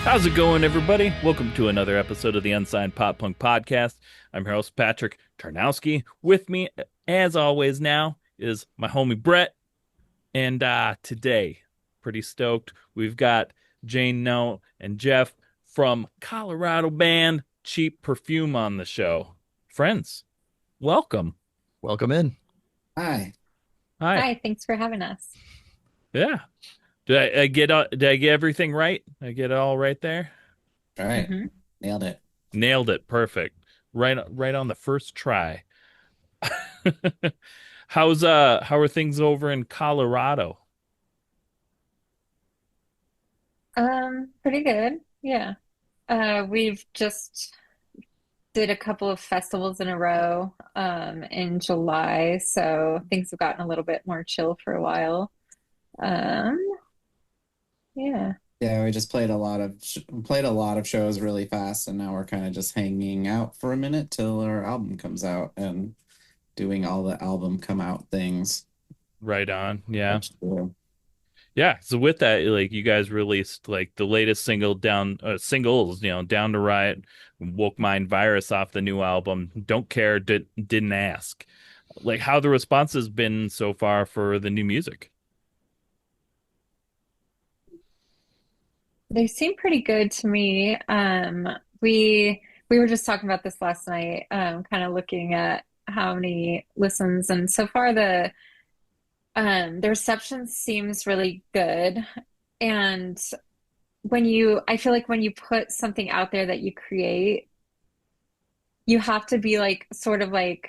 How's it going, everybody? Welcome to another episode of the Unsigned Pop Punk Podcast. I'm your host, Patrick Tarnowski. With me, as always, now is my homie Brett. And today, pretty stoked. We've got Jane No and Jeff from Colorado band Cheap Perfume on the show. Friends, welcome. Welcome in. Hi. Hi. Hi, thanks for having us. Yeah. Did I get everything right? I get it all right there? All right. hmm Nailed it. Nailed it. Perfect. Right on the first try. How are things over in Colorado? Pretty good. Yeah. We've just did a couple of festivals in a row, in July, so things have gotten a little bit more chill for a while. Um, yeah. Yeah, we just played a lot of shows really fast, and now we're kind of just hanging out for a minute till our album comes out and doing all the album come out things. Right on. Yeah. Which, uh, Yeah. So with that, like you guys released like the latest singles, Down to Riot, Woke Mind Virus off the new album. Don't Care, didn't ask. Like how the response has been so far for the new music. They seem pretty good to me. We were just talking about this last night, kind of looking at how many listens, and so far the reception seems really good. And I feel like when you put something out there that you create, you have to be like, sort of like,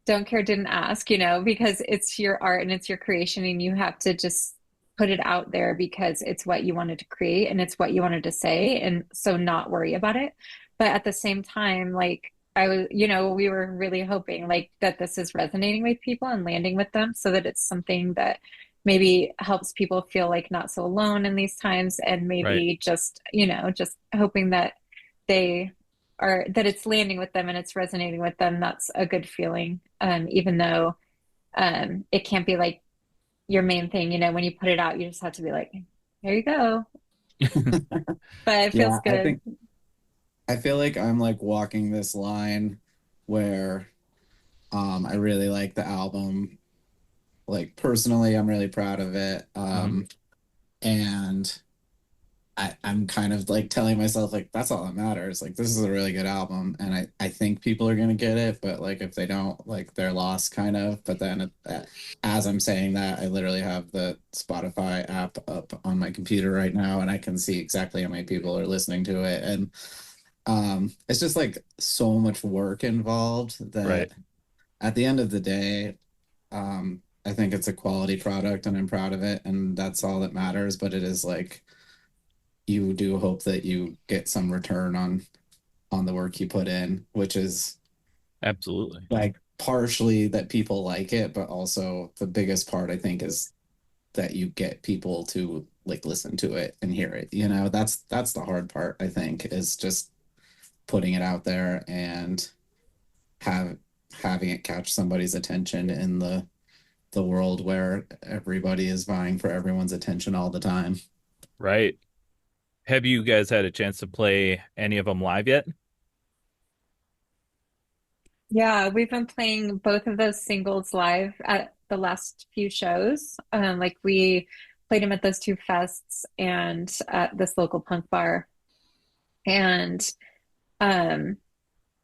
don't care, didn't ask, because it's your art and it's your creation, and you have to just put it out there because it's what you wanted to create and it's what you wanted to say. And so not worry about it. But at the same time, like, we were really hoping like that this is resonating with people and landing with them so that it's something that maybe helps people feel like not so alone in these times, and Right. maybe just hoping that they that it's landing with them and it's resonating with them. That's a good feeling. Even though it can't be like your main thing, when you put it out, you just have to be like, here you go. But it feels yeah, good. I feel like I'm like walking this line where I really like the album. Like personally, I'm really proud of it. Mhm. And I'm kind of like telling myself like that's all that matters. Like this is a really good album, and I think people are gonna get it, but like if they don't, like they're lost kind of. But then as I'm saying that, I literally have the Spotify app up on my computer right now, and I can see exactly how many people are listening to it, and it's just like so much work involved Right. that at the end of the day, I think it's a quality product, and I'm proud of it, and that's all that matters. But it is like you do hope that you get some return on the work you put in, which is Absolutely. like partially that people like it, but also the biggest part I think is that you get people to like listen to it and hear it. That's the hard part, I think, is just putting it out there and have having it catch somebody's attention in the world where everybody is vying for everyone's attention all the time. Right. Have you guys had a chance to play any of them live yet? Yeah, we've been playing both of those singles live at the last few shows. Like we played them at those two fests and at this local punk bar. And um,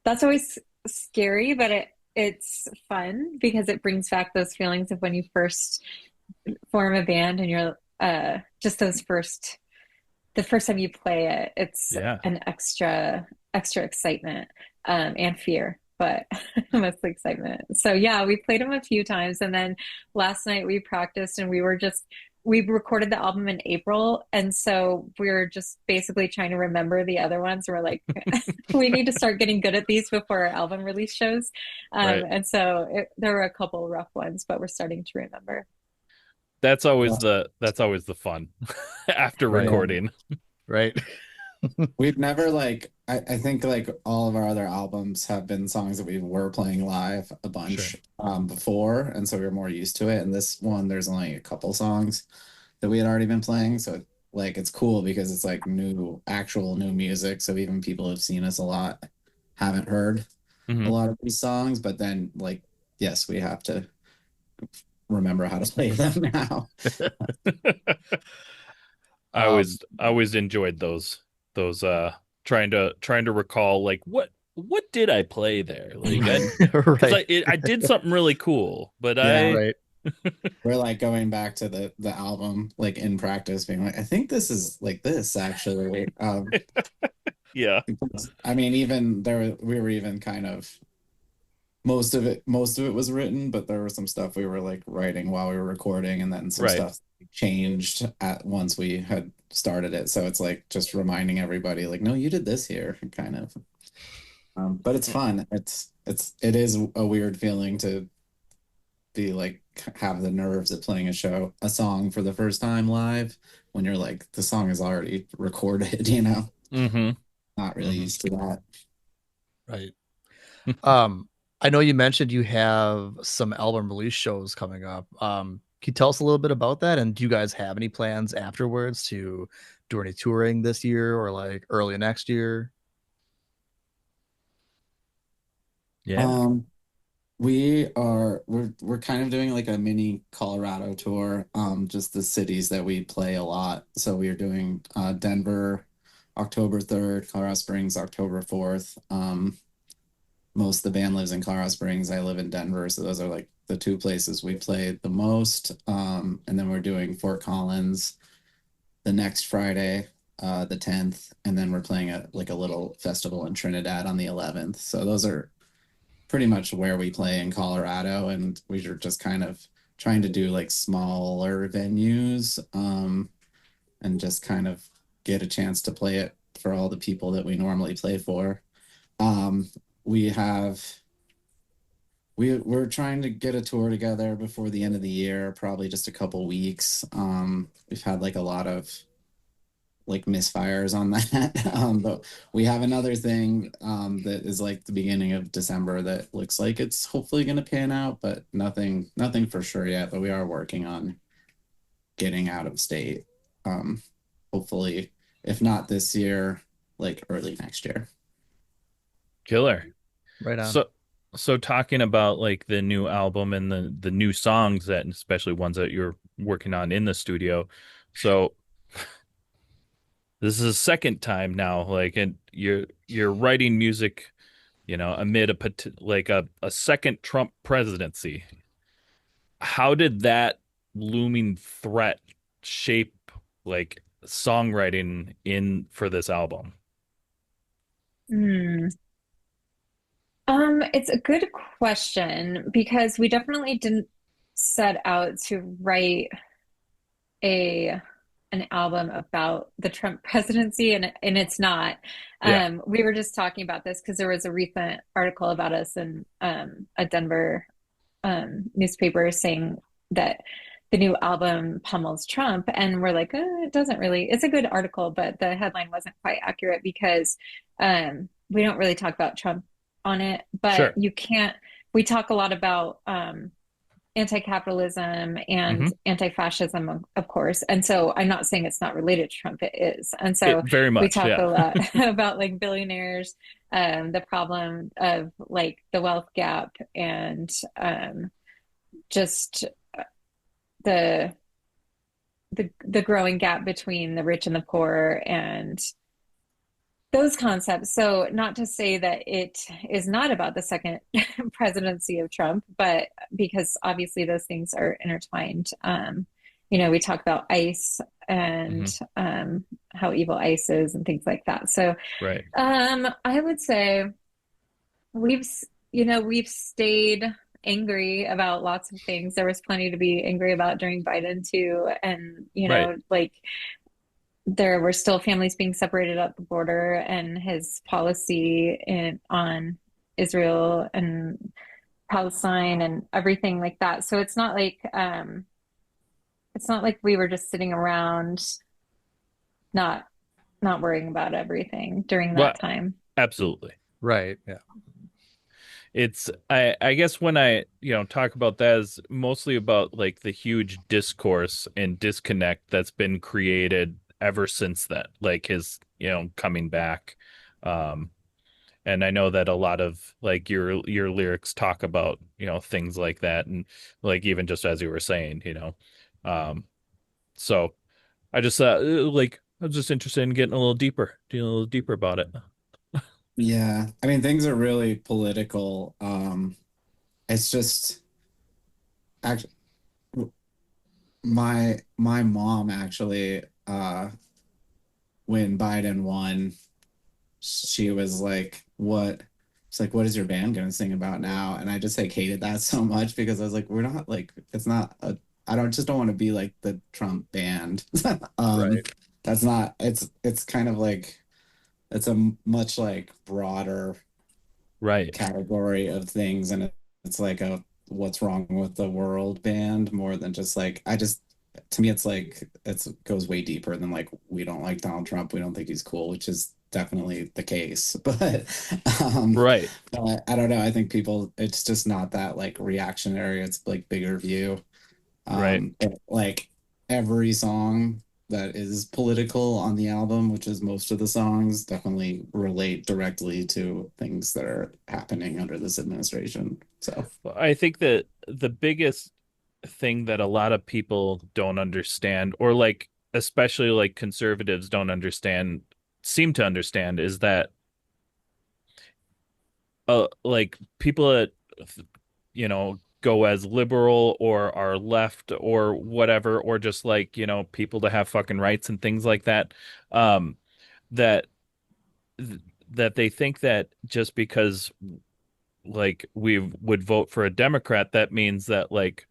that's always scary, but it's fun because it brings back those feelings of when you first form a band and you're just the first time you play it, it's Yeah. an extra excitement, and fear, but mostly excitement. So yeah, we played them a few times, and then last night we practiced, and we recorded the album in April, and so we're just basically trying to remember the other ones. We're like, we need to start getting good at these before our album release shows, Right. and so there were a couple rough ones, but we're starting to remember. That's always the fun after Right. Yeah. recording. Right. We've never like I think like all of our other albums have been songs that we were playing live a Sure. bunch before, and so we were more used to it. And this one, there's only a couple songs that we had already been playing, so like it's cool because it's like new, actual new music. So even people who've seen us a lot haven't heard a Hmm. lot of these songs, but then like, yes, we have to remember how to play them now. I always enjoyed those trying to recall like what did I play there? Like I because Right. I did something really cool, but Yeah, I Right. we're like going back to the album, like in practice, being like, I think this is like this actually. yeah, I mean, even there, we were even kind of most of it was written, but there was some stuff we were like writing while we were recording, and then some right. stuff changed at once we had started it. So it's like just reminding everybody, like, no, you did this here, kind of. But it's fun. It is a weird feeling to be like have the nerves of playing a song for the first time live when you're like the song is already recorded, Hmm. not really Hmm. used to that. Right. Um, I know you mentioned you have some album release shows coming up. Can you tell us a little bit about that? And do you guys have any plans afterwards to do any touring this year or like early next year? Yeah. Um, we're kind of doing like a mini Colorado tour, just the cities that we play a lot. So we are doing Denver October 3rd, Colorado Springs October 4th. Most of the band lives in Colorado Springs. I live in Denver, so those are like the two places we play the most. And then we're doing Fort Collins the next Friday, the 10th, and then we're playing a little festival in Trinidad on the 11th. So those are pretty much where we play in Colorado, and we are just kind of trying to do like smaller venues, and just kind of get a chance to play it for all the people that we normally play for. Um, we have we're trying to get a tour together before the end of the year, probably just a couple weeks. We've had like a lot of like misfires on that. But we have another thing that is like the beginning of December that looks like it's hopefully going to pan out, but nothing for sure yet. But we are working on getting out of state. Um, hopefully, if not this year, like early next year. Killer. Right on. So so talking about like the new album and the new songs that especially ones that you're working on in the studio. So this is the second time now, like, and you're writing music, amid like a second Trump presidency. How did that looming threat shape like songwriting in for this album? Hmm. It's a good question because we definitely didn't set out to write a an album about the Trump presidency, and it's not. Yeah, We were just talking about this because there was a recent article about us in a Denver newspaper saying that the new album pummels Trump, and we're like, it doesn't really. It's a good article, but the headline wasn't quite accurate because we don't really talk about Trump on it. But sure. you can't. We talk a lot about anti-capitalism and Hmm. anti-fascism, of course. And so I'm not saying it's not related to Trump, it is. And It so very we much, talk yeah. a lot about like billionaires, the problem of like the wealth gap, and just the the growing gap between the rich and the poor, and those concepts. So, not to say that it is not about the second presidency of Trump, but because obviously those things are intertwined. We talk about ICE and Hmm. how evil ICE is and things like that. So, Right. I would say we've, we've stayed angry about lots of things. There was plenty to be angry about during Biden too, and Right. like there were still families being separated at the border, and his policy on Israel and Palestine and everything like that. So it's not like we were just sitting around not not worrying about everything during Well, that time. absolutely. Right. Yeah. It's I guess when I, talk about that is mostly about like the huge discourse and disconnect that's been created ever since that, like his, coming back. Um, and I know that a lot of like your lyrics talk about, things like that, and like even just as you were saying, so I just like I was just interested in getting a little deeper about it. Yeah, I mean things are really political. It's just actually my mom actually when Biden won, she was like, "What?" It's like, "What is your band gonna sing about now?" And I just like hated that so much because I was like, "We're not like it's not a I don't want to be like the Trump band." Um, Right. that's not it's kind of like it's a much like broader Right. category of things, and it's like a what's wrong with the world band more than just like I just to me it's like it's goes way deeper than like we don't like Donald Trump, we don't think he's cool, which is definitely the case. Um Right. but I don't know, I think people it's just not that like reactionary, it's like bigger view. Right. But, like every song that is political on the album, which is most of the songs, definitely relate directly to things that are happening under this administration. So, I think that the biggest thing that a lot of people don't understand, or like especially like conservatives don't understand, seem to understand, is that like people that go as liberal or are left or whatever, or just like people to have fucking rights and things like that, um that that they think that just because like we would vote for a Democrat, that means that like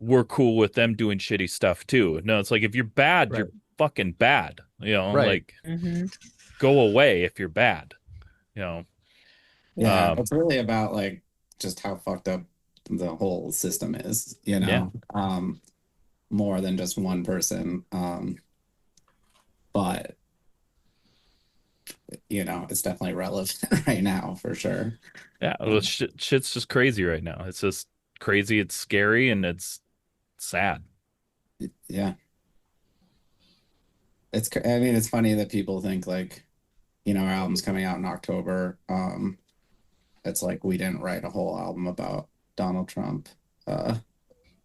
we're cool with them doing shitty stuff too. No, it's like if you're bad, Right. you're fucking bad. Right. Like Hmm. go away if you're bad. You know. yeah, Um, it's really about like just how fucked up the whole system is, yeah, more than just one person. But it's definitely relevant right now for sure. yeah. Well, Um, shit's just crazy right now. It's just crazy. It's scary and it's sad. yeah, I mean, it's funny that people think like, our album's coming out in October. It's like we didn't write a whole album about Donald Trump. Uh,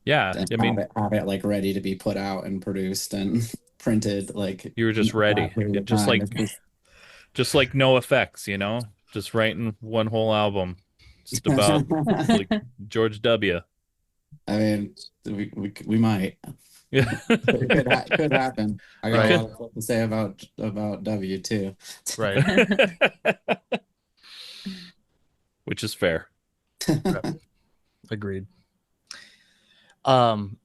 Yeah, and I have mean, it like ready to be put out and produced and printed like you were in just that ready, period of just time. like It's just just like no effects. Just writing one whole album, just about like George W. I mean, we might. Yeah, Could happen. I got it a Right. lot could. of stuff to say about W too. Right. Which is fair, Right. Agreed. Um,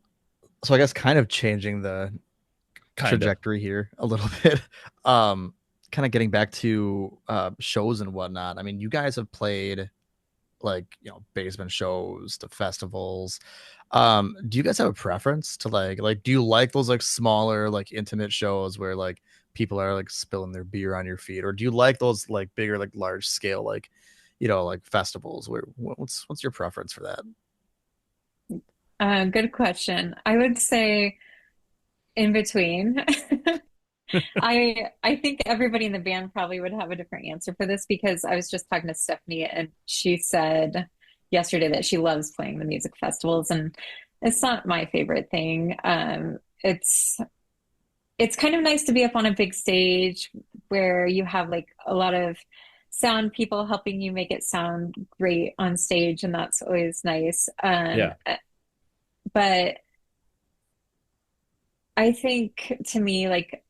so I guess kind of changing the kind of. trajectory here a little bit. Um, kind of getting back to shows and whatnot. I mean, you guys have played like basement shows to festivals. Do you guys have a preference to like do you like those like smaller like intimate shows where like people are like spilling their beer on your feet, or do you like those like bigger like large scale like like festivals where what's your preference for that? Good question. I would say in between. I think everybody in the band probably would have a different answer for this because I was just talking to Stephanie and she said yesterday that she loves playing the music festivals and it's not my favorite thing. It's kind of nice to be up on a big stage where you have like a lot of sound people helping you make it sound great on stage, and that's always nice. Yeah. But I think to me, like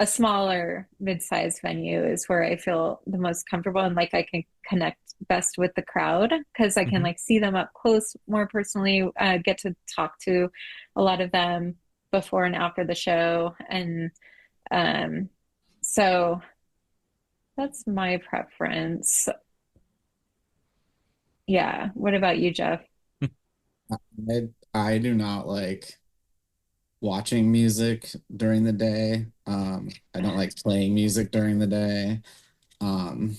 a smaller mid-sized venue is where I feel the most comfortable and like I can connect best with the crowd because I can Hmm. like see them up close more personally, get to talk to a lot of them before and after the show. And um, so that's my preference. Yeah. What about you, Jeff? I do not like watching music during the day. I don't like playing music during the day. Um,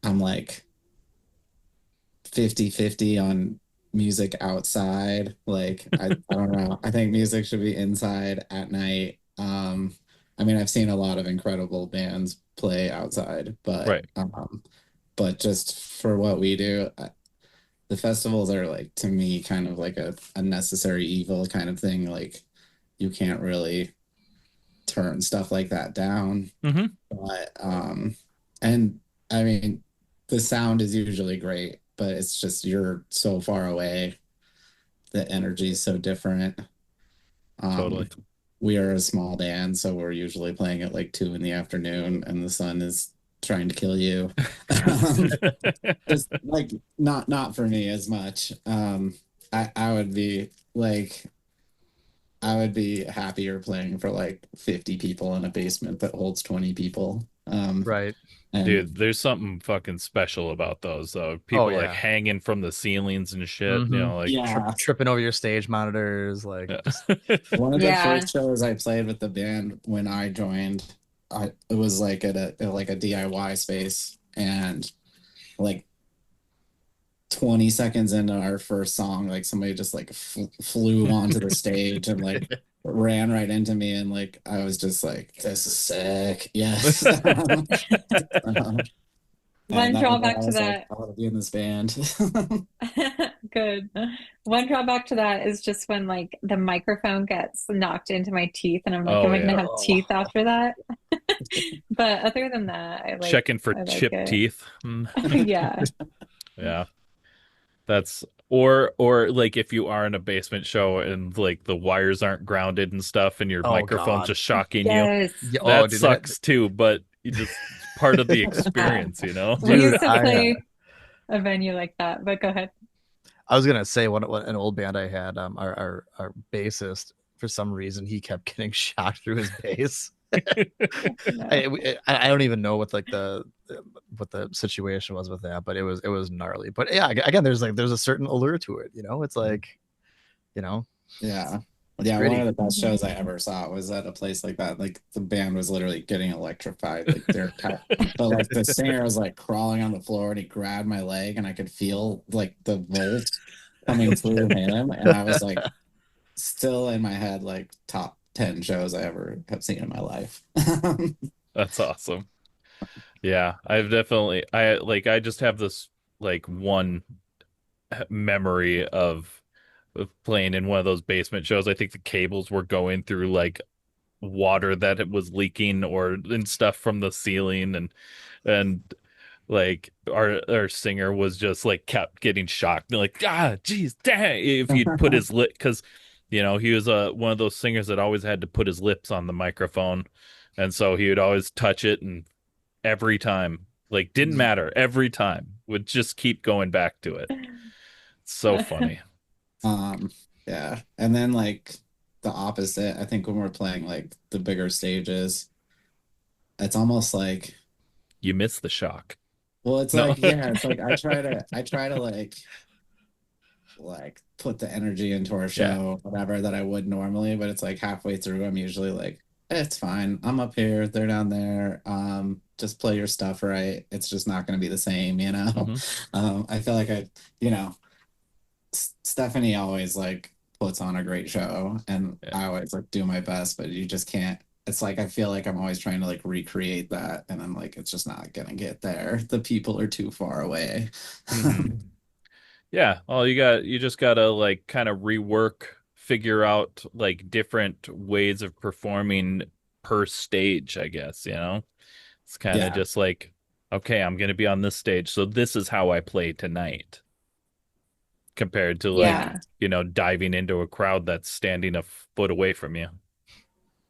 I'm like 50-50 on music outside. Like I don't know. I think music should be inside at night. I mean, I've seen a lot of incredible bands play outside, Right. but just for what we do, the festivals are like to me kind of like a necessary evil kind of thing. Like you can't really turn stuff like that down. Hmm. But and I mean, the sound is usually great, but it's just you're so far away. The energy is so different. Totally. We are a small band, so we're usually playing at like 2 in the afternoon, and the sun is trying to kill you. Just like not for me as much. I would be like I would be happier playing for like 50 people in a basement that holds 20 people. Right. And Dude, there's something fucking special about those though. Oh People like yeah. hanging from the ceilings and shit, Mm-hmm. like yeah, Tripping over your stage monitors, like just yeah. one of the Yeah. first shows I played with the band when I joined, it was like at like a DIY space, and like 20 seconds into our first song, like somebody just like flew onto the stage and like ran right into me, and like I was just like, this is sick. Yes. And One that was why drawback I to was like, that, I want to be in this band. good. One drawback to that is just when like the microphone gets knocked into my teeth and I'm like, Oh am I gonna yeah. have teeth oh, after that? But other than that, Checking for I like chipped it. teeth. Mm. Yeah. Yeah. That's or like if you are in a basement show and like the wires aren't grounded and stuff and your oh microphone's God. just shocking you. Yes. Yeah, oh That dude, sucks too, but you just it's part of the Yeah. experience. We dude, used to I play a venue like that, but go ahead. I was gonna say what an old band I had, our bassist, for some reason he kept getting shot through his bass. No. I don't even know what the situation was with that, but it was gnarly. But yeah, again, there's a certain allure to it. It's like, you know, Yeah. it's Yeah, one of gritty. the best Mhm. shows I ever saw was at a place like that. Like the band was literally getting electrified. Like but like the singer was like crawling on the floor and he grabbed my leg and I could feel like the volts coming through him. And I was like still in my head, like top 10 shows I ever have seen in my life. That's awesome. Yeah, I just have this like one memory of playing in one of those basement shows. I think the cables were going through like water that it was leaking or and stuff from the ceiling and like our singer was just like kept getting shocked. They're like, geez, dang, if you'd put his lip because he was one of those singers that always had to put his lips on the microphone, and so he would always touch it and every time, like didn't matter, every time would just keep going back to it. So funny. Um, yeah. And then like the opposite, I think when we're playing like the bigger stages, it's almost like, You miss the shock. well, it's No. like, yeah, it's like I try to like put the energy into our Yeah. show, whatever that I would normally, but it's like halfway through, I'm usually like, it's fine. I'm up here, they're down there. Just play your stuff right. It's just not going to be the same. Hmm. I feel like you know, Stephanie always like puts on a great show, and Yeah. I always like do my best, but you just can't. It's like I feel like I'm always trying to like recreate that, and I'm like, it's just not gonna get there. The people are too far away. Hmm. Yeah. Well, you just gotta like kind of rework, figure out like different ways of performing per stage, I guess. It's kind of Yeah, just like, okay, I'm gonna be on this stage, so this is how I play tonight, compared to yeah. like, Yeah. diving into a crowd that's standing a foot away from you.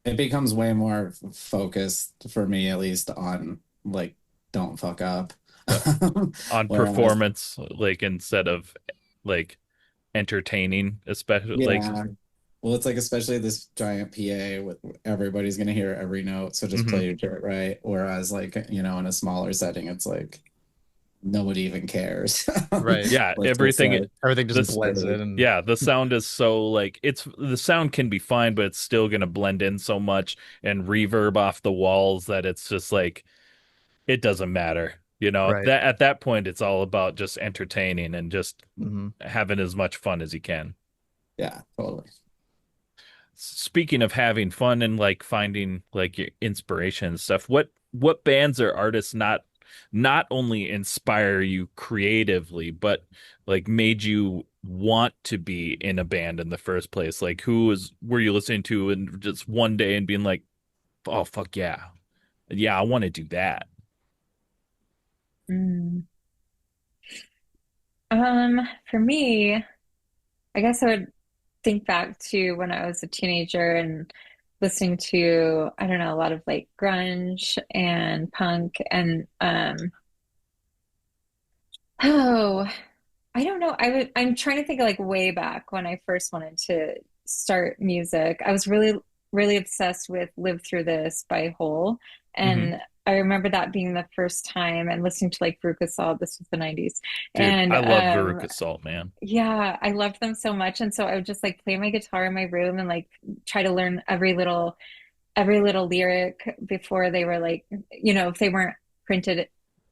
It becomes way more focused for me, at least, on like don't fuck up. Yeah. On Whereas, performance, like instead of like entertaining, especially like, yeah, well, it's like especially this giant PA with everybody's gonna hear every note, so just mhm. play your shit right. Whereas, like, in a smaller setting, it's like nobody even cares. Right. Yeah, Let's just everything like Everything just this blends in and yeah, the sound is so like the sound can be fine, but it's still gonna blend in so much and reverb off the walls that it's just like it doesn't matter. right. That at that point it's all about just entertaining and just Hmm. having as much fun as you can. yeah, totally. speaking of having fun and like finding like your inspiration and stuff, what bands or artists not only inspire you creatively, but like made you want to be in a band in the first place? Like were you listening to and just one day and being like, oh fuck yeah. Yeah, I want to do that. Mm. For me, I guess I would think back to when I was a teenager and listening to, I don't know, a lot of like grunge and punk and oh, I don't know. I'm trying to think of like way back when I first wanted to start music. I was really obsessed with Live Through This by Hole. Hmm. And I remember that being the first time and listening to like Veruca Salt. This was the 90s. Dude, And I love Veruca Salt, man. yeah, I loved them so much. And so I would just like play my guitar in my room and like try to learn every little lyric before they were like, if they weren't printed,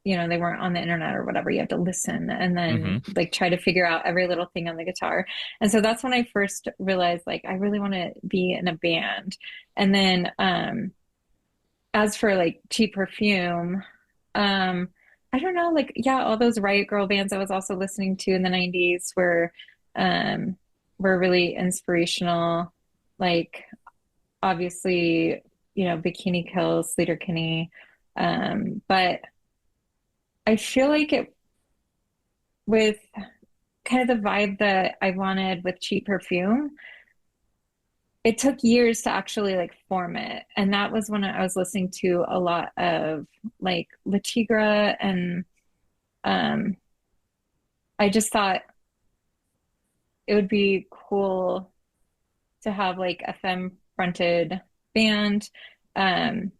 they weren't on the internet or whatever, you have to listen and then Hmm. like try to figure out every little thing on the guitar. And so that's when I first realized like I really want to be in a band. And then as for like Cheap Perfume, um, I don't know, like yeah, all those Riot Girl bands I was also listening to in the 90s um were really inspirational. Like obviously, Bikini Kill, Sleater Kinney. But I feel like it with kind of the vibe that I wanted with Cheap Perfume, it took years to actually like form it. And that was when I was listening to a lot of like La Tigra and um I just thought it would be cool to have like a femme fronted band. Um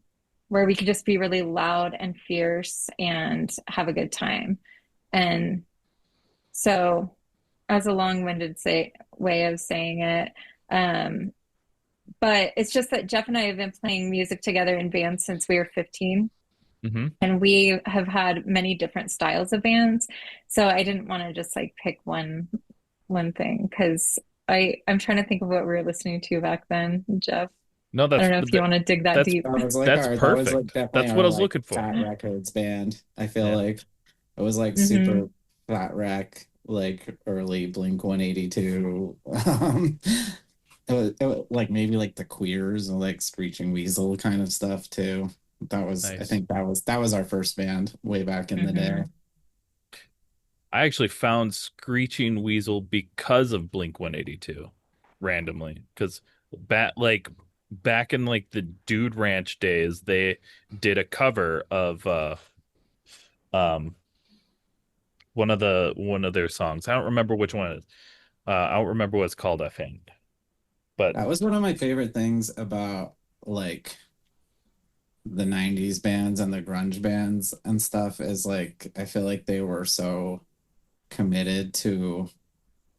where we could just be really loud and fierce and have a good time. And so, as a long-winded way of saying it, um, but it's just that Jeff and I have been playing music together in bands since we were 15, Hmm. and we have had many different styles of bands. So I didn't want to just like pick one thing because I'm trying to think of what we were listening to back then, Jeff. No, I don't know if you want to dig that that's deep. That was like perfect. definitely That's what our I was like looking for. Fat Records band. I feel Yeah. like it was like Hmm. super Fat Wreck, like early Blink 182. Like maybe like the Queers or like Screeching Weasel kind of stuff too. I Nice. think that was our first band way back in the day. Hmm. I actually found Screeching Weasel because of Blink 182 randomly. Because back in like the Dude Ranch days, they did a cover of um one of their songs. I don't remember which one it is. I don't remember what it's called, I think. But That was one of my favorite things about like the 90s bands and the grunge bands and stuff is like I feel like they were so committed to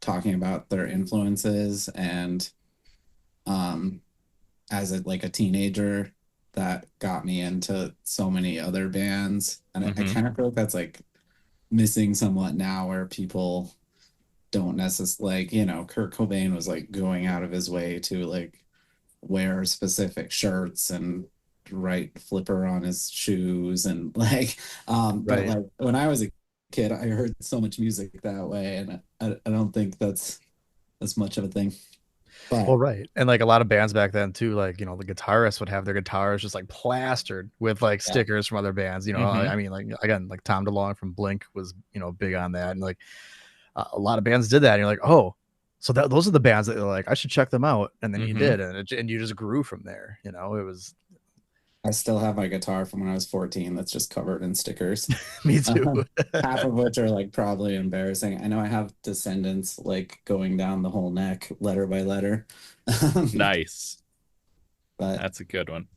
talking about their influences and um as a teenager that got me into so many other bands and I hmm kind of feel like that's like missing somewhat now where people don't necessarily like Kurt Cobain was like going out of his way to like wear specific shirts and write flipper on his shoes and like but Right. like when I was a kid I heard so much music that way and I don't think that's much of a thing Well, but right. And like a lot of bands back then too, like, the guitarists would have their guitars just like plastered with like yeah. stickers from other bands. hmm I mean, like again, like Tom DeLonge from Blink was, big on that. And like a lot of bands did that. And you're like, oh, so those are the bands that you're like, I should check them out. And then you hmm did. And you just grew from there. It was I still have my guitar from when I was 14 that's just covered in stickers. me too. Um, half of which are like probably embarrassing. I know I have descendants like going down the whole neck, letter by letter. Um, Nice. but That's a good one.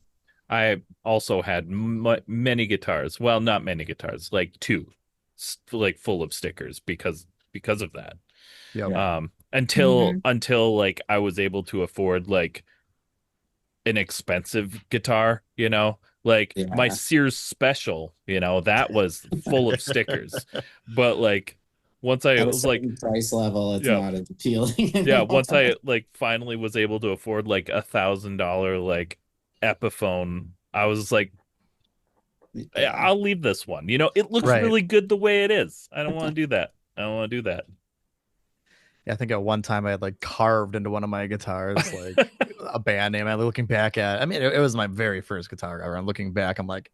I also had many guitars. Well, not many guitars, like two, like full of stickers because of that. Yep. yeah, Hmm. Until like I was able to afford like an expensive guitar, like my yeah, Sears Special, that was full of stickers. But like once I At a was like, certain price level, it's yeah, not as appealing yeah, anymore. once I like finally was able to afford like $1,000 like Epiphone, I was like, Yeah. I'll leave this one. You know, it looks Right. really good the way it is. I don't want to do that. I don't want to do that. Yeah, I think at one time I had like carved into one of my guitars, like a band name. I'm looking back at, I mean, it was my very first guitar ever. I'm looking back, I'm like,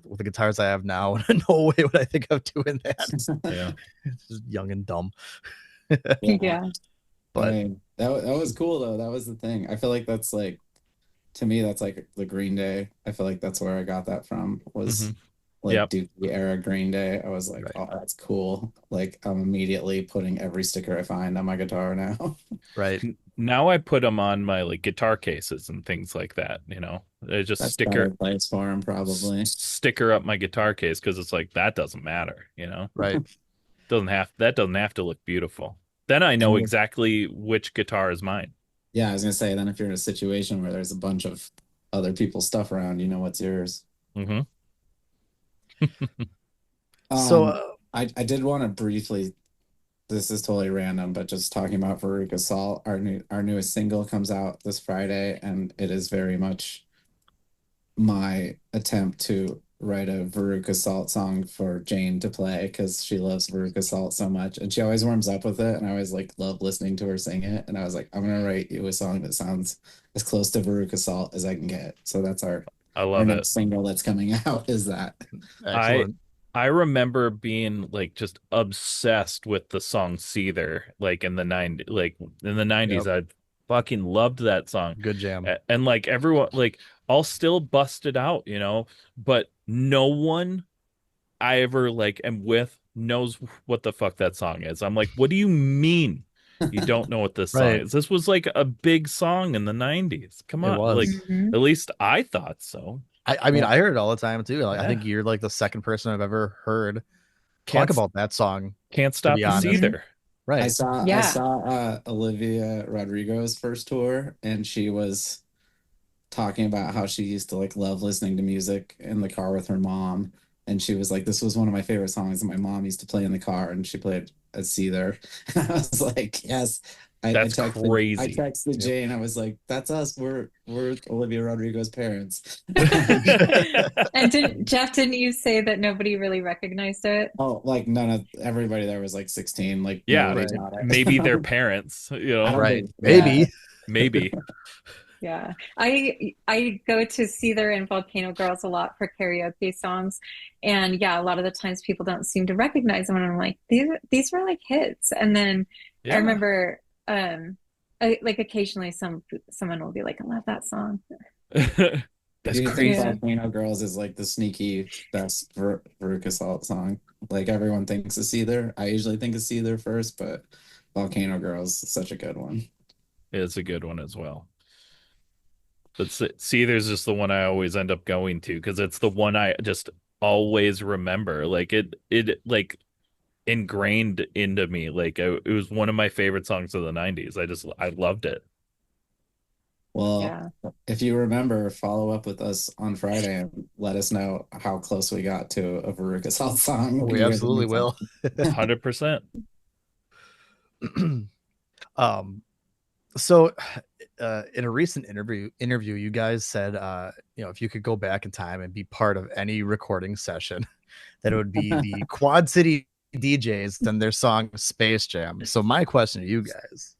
with the guitars I have now, no way would I think of doing that. Yeah. It's just young and dumb. Yeah. Yeah. I But mean, that was cool though. That was the thing. I feel like that's like to me that's like the Green Day. I feel like that's where I got that from was Hmm. like Yep. Dookie era Green Day. I was like, right, oh, that's cool. Like I'm immediately putting every sticker I find on my guitar now. right. Now I put them on my like guitar cases and things like that, you know. I just That's better place for him probably. sticker up my guitar case because it's like that doesn't matter, you know. Right. Doesn't have to look beautiful. Then I know And exactly which guitar is mine. yeah, I was gonna say then if you're in a situation where there's a bunch of other people's stuff around, you know what's yours. Hmm. So Um, I did want to briefly. This is totally random, but just talking about Veruca Salt, our newest single comes out this Friday, and it is very much my attempt to write a Veruca Salt song for Jane to play because she loves Veruca Salt so much, and she always warms up with it, and I always like love listening to her sing it, and I was like, I'm gonna write you a song that sounds as close to Veruca Salt as I can get. So that's I our love it. next single that's coming out is that. I excellent. I remember being like just obsessed with the song Seether, like in the 90s. Yep. I fucking loved that song. Good jam. And like everyone like I'll still bust it out, you know, but no one I ever like am with knows what the fuck that song is. I'm like, what do you mean you don't know what this song Right. is? This was like a big song in the 90s. Come It on. Like was. Hmm. at least I thought so. I mean, Well, I heard it all the time too. Like, I Yeah. think you're like the second person I've ever heard talk Can't about that song, can't to stop be the honest. Hmm. Seether. Right. I Yeah. saw Olivia Rodrigo's first tour, and she was talking about how she used to like love listening to music in the car with her mom, and she was like, "This was one of my favorite songs that my mom used to play in the car," and she played a Seether. And I was like, "Yes." That's I crazy. texted Yep. Jane. I was like, "That's us. We're Olivia Rodrigo's parents." And didn't you say that nobody really recognized it? Oh, like none of everybody there was like 16. Like Yeah, nobody Right. got maybe their it. parents, you I know, don't Right. think. Yeah. Maybe. maybe. Yeah. I go to Seether and Volcano Girls a lot for karaoke songs. And yeah, a lot of the times people don't seem to recognize them. And I'm like, these were like hits. And then I Yeah. remember like occasionally someone will be like, I love that song. That's Do you think crazy. Yeah. Volcano Girls is like the sneaky best Veruca Salt song? Like everyone thinks it's either. I usually think it's either first, but Volcano Girls is such a good one. It's a good one as well. But see, there's just the one I always end up going to because it's the one I just always remember. Like it like ingrained into me. Like it was one of my favorite songs of the 90s. I loved it. Well, Yeah. if you remember, follow up with us on Friday and let us know how close we got to a Veruca Salt song. We You guys absolutely will will. 100%. um so in a recent interview you guys said if you could go back in time and be part of any recording session that it would be the Quad City DJs and their song Space Jam. So my question to you guys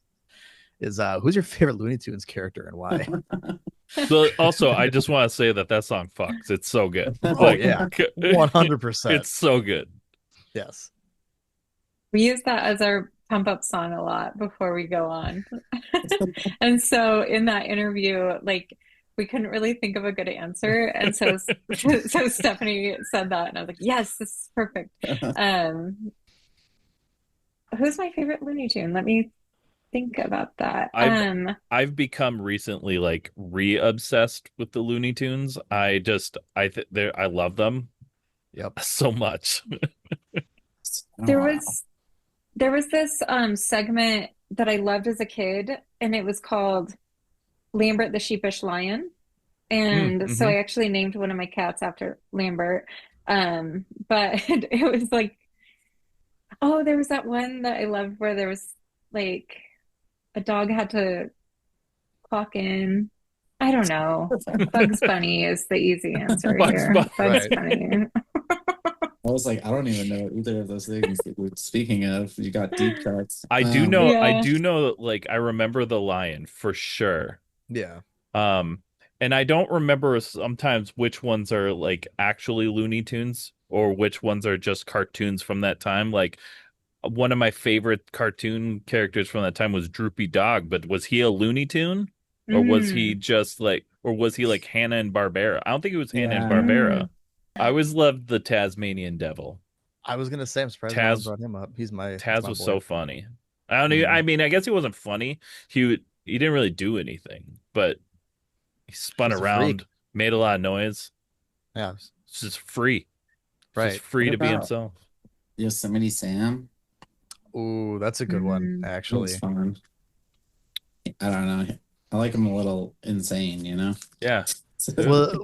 is who's your favorite Looney Tunes character and why? But also, I just want to say that song fucks. It's so good. Oh Like yeah, 100%. it's so good. Yes. We use that as our pump up song a lot before we go on. And so in that interview, like we couldn't really think of a good answer. And so so Stephanie said that and I was like, yes, this is perfect. Um, who's my favorite Looney Tune? Let me think about that. I've become recently like re-obsessed with the Looney Tunes. I love them Yep. so much. Oh, There wow. was there was this segment that I loved as a kid, and it was called Lambert the Sheepish Lion. And so Mm-hmm. I actually named one of my cats after Lambert. But it was like Oh, there was that one that I loved where there was like a dog had to clock in. I don't know. Bugs Bunny is the easy answer Bugs here. Bunny. Bugs Right. Bunny. I was like, I don't even know either of those things that we're speaking of. You got deep cuts. I Yeah. do know like I remember the lion for sure. Yeah. Um, and I don't remember sometimes which ones are like actually Looney Tunes or which ones are just cartoons from that time. Like one of my favorite cartoon characters from that time was Droopy Dog, but was he a Looney Tune? Or was he Mm. just like, or was he like Hanna and Barbera? I don't think it was Hanna and Yeah. Barbera. Mm. I always loved the Tasmanian Devil. I was gonna say, I'm surprised no one Taz brought him up. He's Taz my was boy. so funny. I don't know. Mhm. I mean, I guess he wasn't funny. He didn't really do anything, but he spun Just a freak. around, made a lot of noise. Yeah. It's just free. It's just Right. free What to be about himself. Yosemite Sam? Ooh, that's a good one, Mm. That was actually. fun. I don't know. I like him a little insane, you know? Yeah.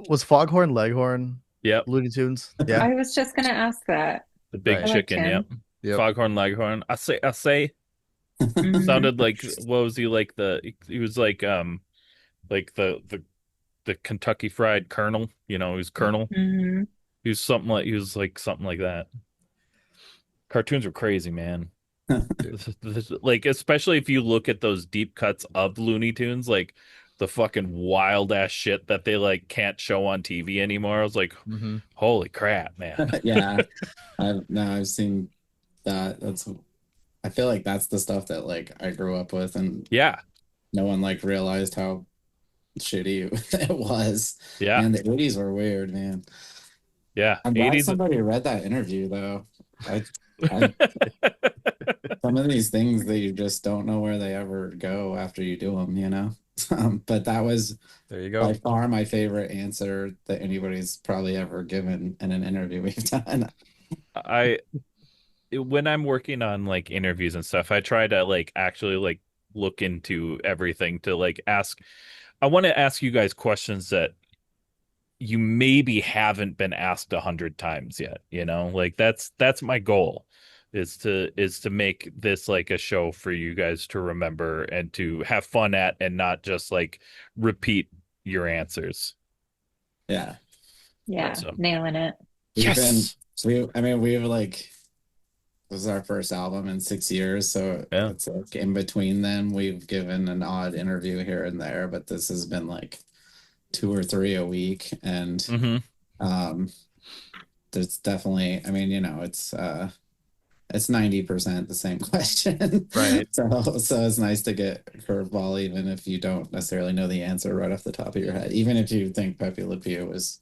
Was Foghorn Leghorn Yep. Looney Tunes? Yeah. I was just gonna ask that. The big I Right. liked chicken. Yep. him. Yep. Foghorn Leghorn. I say Hmm. sounded like what was he like he was like the Kentucky Fried Colonel. You know, he was Colonel. Hmm. He was like something like that. Cartoons were crazy, man. Dude. Like especially if you look at those deep cuts of Looney Tunes, like the fucking wild ass shit that they like can't show on TV anymore. I was like, Hmm. holy crap, man. Yeah. I've seen that. I feel like that's the stuff that like I grew up with and Yeah, no one like realized how shitty it was. yeah, And the 80s were weird, man. yeah. I'm glad 80s. somebody read that interview though. I I some of these things that you just don't know where they ever go after you do them, you know? But that was There you by go. far my favorite answer that anybody's probably ever given in an interview we've done. I when I'm working on like interviews and stuff, I try to like actually like look into everything to like ask. I want to ask you guys questions that you maybe haven't been asked 100 times yet, you know? Like that's my goal is to make this like a show for you guys to remember and to have fun at and not just like repeat your answers. Yeah. Yeah, So, nailing it. We've been yes. I mean we've like this is our first album in 6 years, so Yeah. it's like in between them we've given an odd interview here and there, but this has been like two or three a week and Hmm. um there's definitely I mean, it's 90% the same question. Right. So it's nice to get a curveball even if you don't necessarily know the answer right off the top of your head. Even if you think Pepe Le Pew was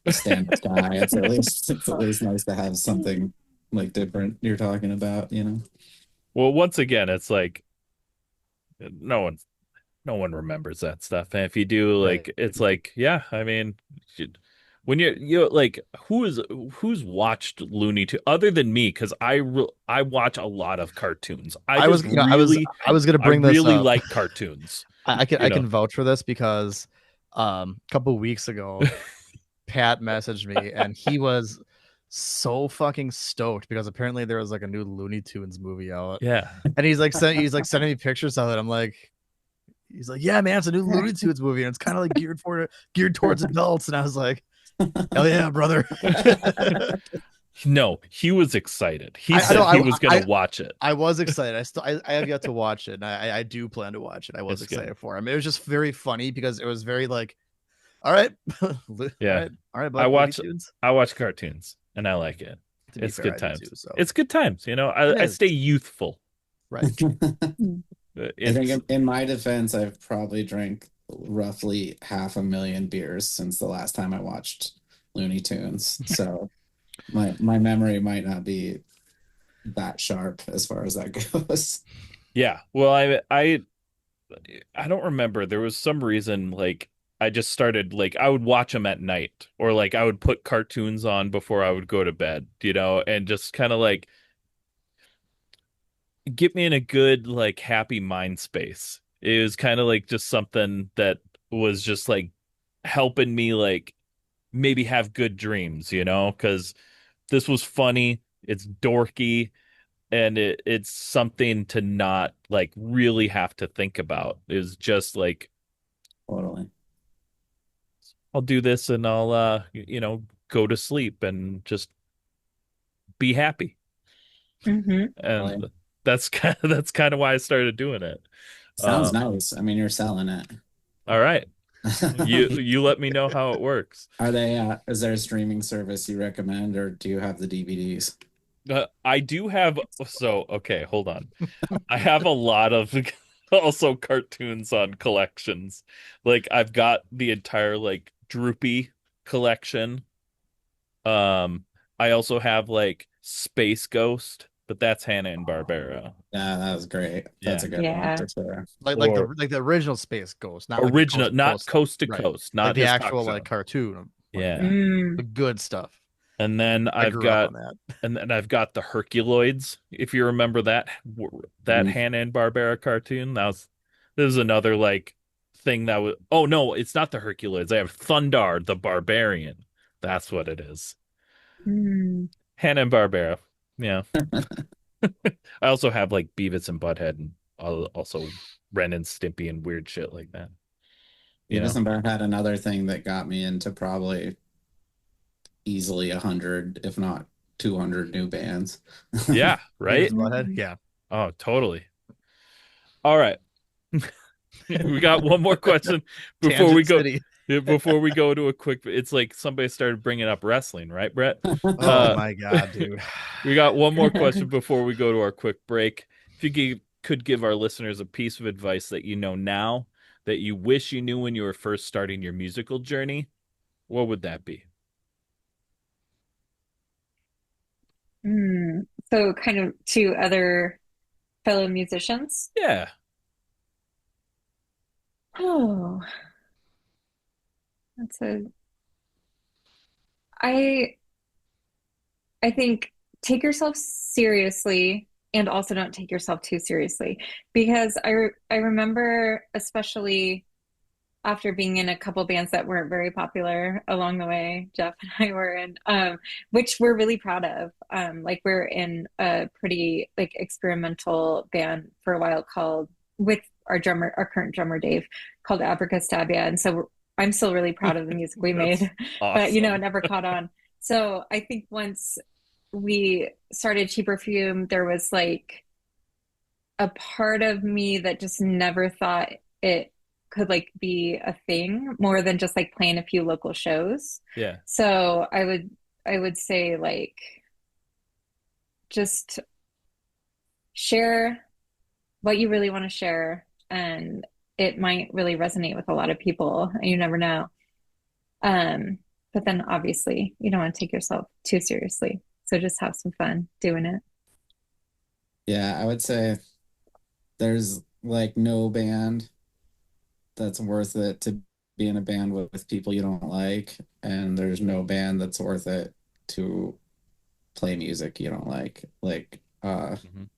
the standard guy, it's at least nice to have something like different you're talking about, you know? Well, once again, it's like no one no one remembers that stuff. And if you do, Right. like, it's like, yeah, I mean, when you're like, who's watched Looney Tunes other than me? Because I watch a lot of cartoons. I was, I was gonna I bring this really up. like cartoons. I You know, can vouch for this because a couple weeks ago Pat messaged me and he was so fucking stoked because apparently there was like a new Looney Tunes movie out. yeah, And he's like sending me pictures of it. I'm like, he's like, yeah, man, it's a new Looney Tunes movie and it's kind of like geared towards adults. And I was like, hell yeah, brother. no, he was excited. He I know said he was gonna watch it. I was excited. I have yet to watch it, and I do plan to watch it. I was It's good. excited for him. It was just very funny because it was very like, all right, all Yeah, right, I bud, Looney watch Tunes. I watch cartoons and I like it. To be It's fair, good I do times. too. So It's good times. You know, it I is stay youthful. right. I think It's in my defense, I've probably drank roughly 500,000 beers since the last time I watched Looney Tunes. So my memory might not be that sharp as far as that goes. yeah. Well, I don't remember. There was some reason like I just started like I would watch them at night or like I would put cartoons on before I would go to bed, you know, and just kind of like get me in a good like happy mind space. It was kind of like just something that was just like helping me like maybe have good dreams, you know, because this was funny, it's dorky, and it's something to not like really have to think about. It's just like Totally. I'll do this and I'll go to sleep and just be happy. Hmm. And Totally. that's kind of why I started doing it. Sounds Um, nice. I mean, you're selling it. all right. You let me know how it works. Are they, is there a streaming service you recommend, or do you have the DVDs? I do have okay, hold on. I have a lot of also cartoons on collections. Like I've got the entire like Droopy collection. Um, I also have like Space Ghost, but that's Hanna and Barbera. Yeah, that was great. That's Yeah. a good one Yeah. for sure. Or Like the original Space Ghost, not like the original, coast to not coast stuff. coast to Right. coast, Like not the his talk actual show. like cartoon. Like Yeah. the Mm. good stuff. And then I I've grew up got on that. and then I've got the Herculoids, if you remember that Mhm. Hanna and Barbera cartoon. This is another like thing that was oh no, it's not the Herculoids. I have Thundar the Barbarian. That's what it is. Mm. Hanna and Barbera. Yeah. I also have like Beavis and Butthead and also Ren and Stimpy and weird shit like that. You Beavis know? and Butthead had another thing that got me into probably easily 100, if not 200 new bands. Yeah, Beavis right? and Butthead. Mm. Yeah. Oh, totally. All right. We got one more question before we Tangent go City. before we go to a quick it's like somebody started bringing up wrestling, right, Brett? Oh Uh my God, dude. we got one more question before we go to our quick break. If you could give our listeners a piece of advice that you know now that you wish you knew when you were first starting your musical journey, what would that be? Mm. So kind of to other fellow musicians. Yeah. Oh, that's a I I think take yourself seriously and also don't take yourself too seriously because I remember especially after being in a couple bands that weren't very popular along the way, Jeff and I were in, which we're really proud of. Like we're in a pretty like experimental band for a while called with our current drummer Dave, called Abracastabia, and so I'm still really proud of the music we That's made, but it awesome. never caught on. So I think once we started Cheap Perfume, there was like a part of me that just never thought it could like be a thing more than just like playing a few local shows. Yeah. So I would say like just share what you really want to share and it might really resonate with a lot of people and you never know. Um, but then obviously you don't want to take yourself too seriously. So just have some fun doing it. Yeah, I would say there's like no band that's worth it to be in a band with people you don't like, and there's no band that's worth it to play music you don't like. Like, Mhm.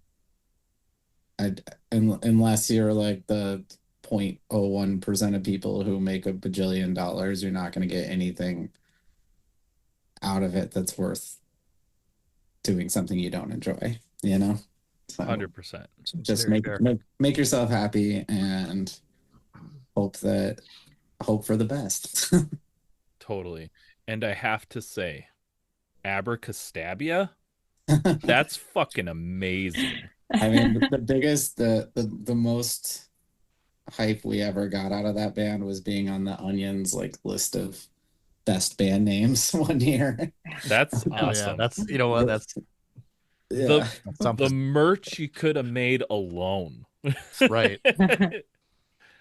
I unless you're like the 0.01% of people who make a bajillion dollars, you're not going to get anything out of it that's worth doing something you don't enjoy, you know? So 100%. It's just very fair. make yourself happy and hope that hope for the best. Totally. And I have to say, Abracastabia, that's fucking amazing. I mean, the biggest, the most hype we ever got out of that band was being on the Onion's like list of best band names one year. That's Oh yeah, awesome. that's you know what The Yeah. that's the something. merch you could have made alone. Right.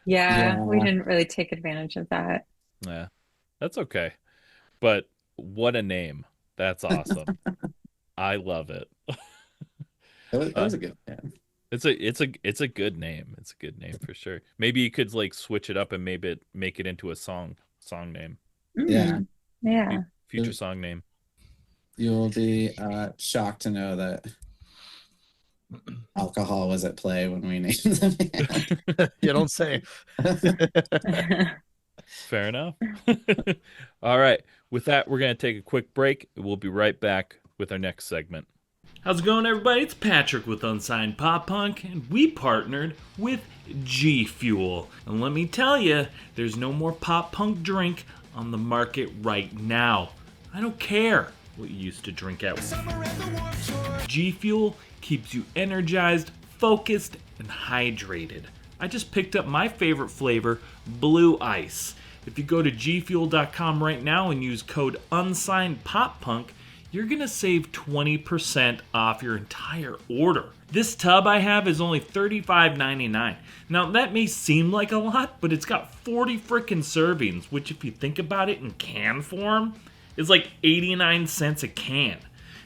Yeah, we Yeah. didn't really take advantage of that. Yeah, that's okay. But what a name. That's awesome. I love it. It Uh, was a good band. it's a good name. It's a good name for sure. Maybe you could like switch it up and maybe make it into a song name. Yeah. Mm, yeah. Future song name. You'll be shocked to know that alcohol was at play when we named the You don't say. band. Fair enough. All right. With that, we're going to take a quick break. We'll be right back with our next segment. How's it going, everybody? It's Patrick with Unsigned Pop Punk, and we partnered with GFUEL. And let me tell you, there's no more pop punk drink on the market right now. I don't care what you used to drink at. GFUEL keeps you energized, focused, and hydrated. I just picked up my favorite flavor, Blue Ice. If you go to gfuel.com right now and use code UnsignedPopPunk, you're going to save 20% off your entire order. This tub I have is only $35.99. Now that may seem like a lot, but it's got 40 frickin' servings, which if you think about it in can form, is like 89 cents a can.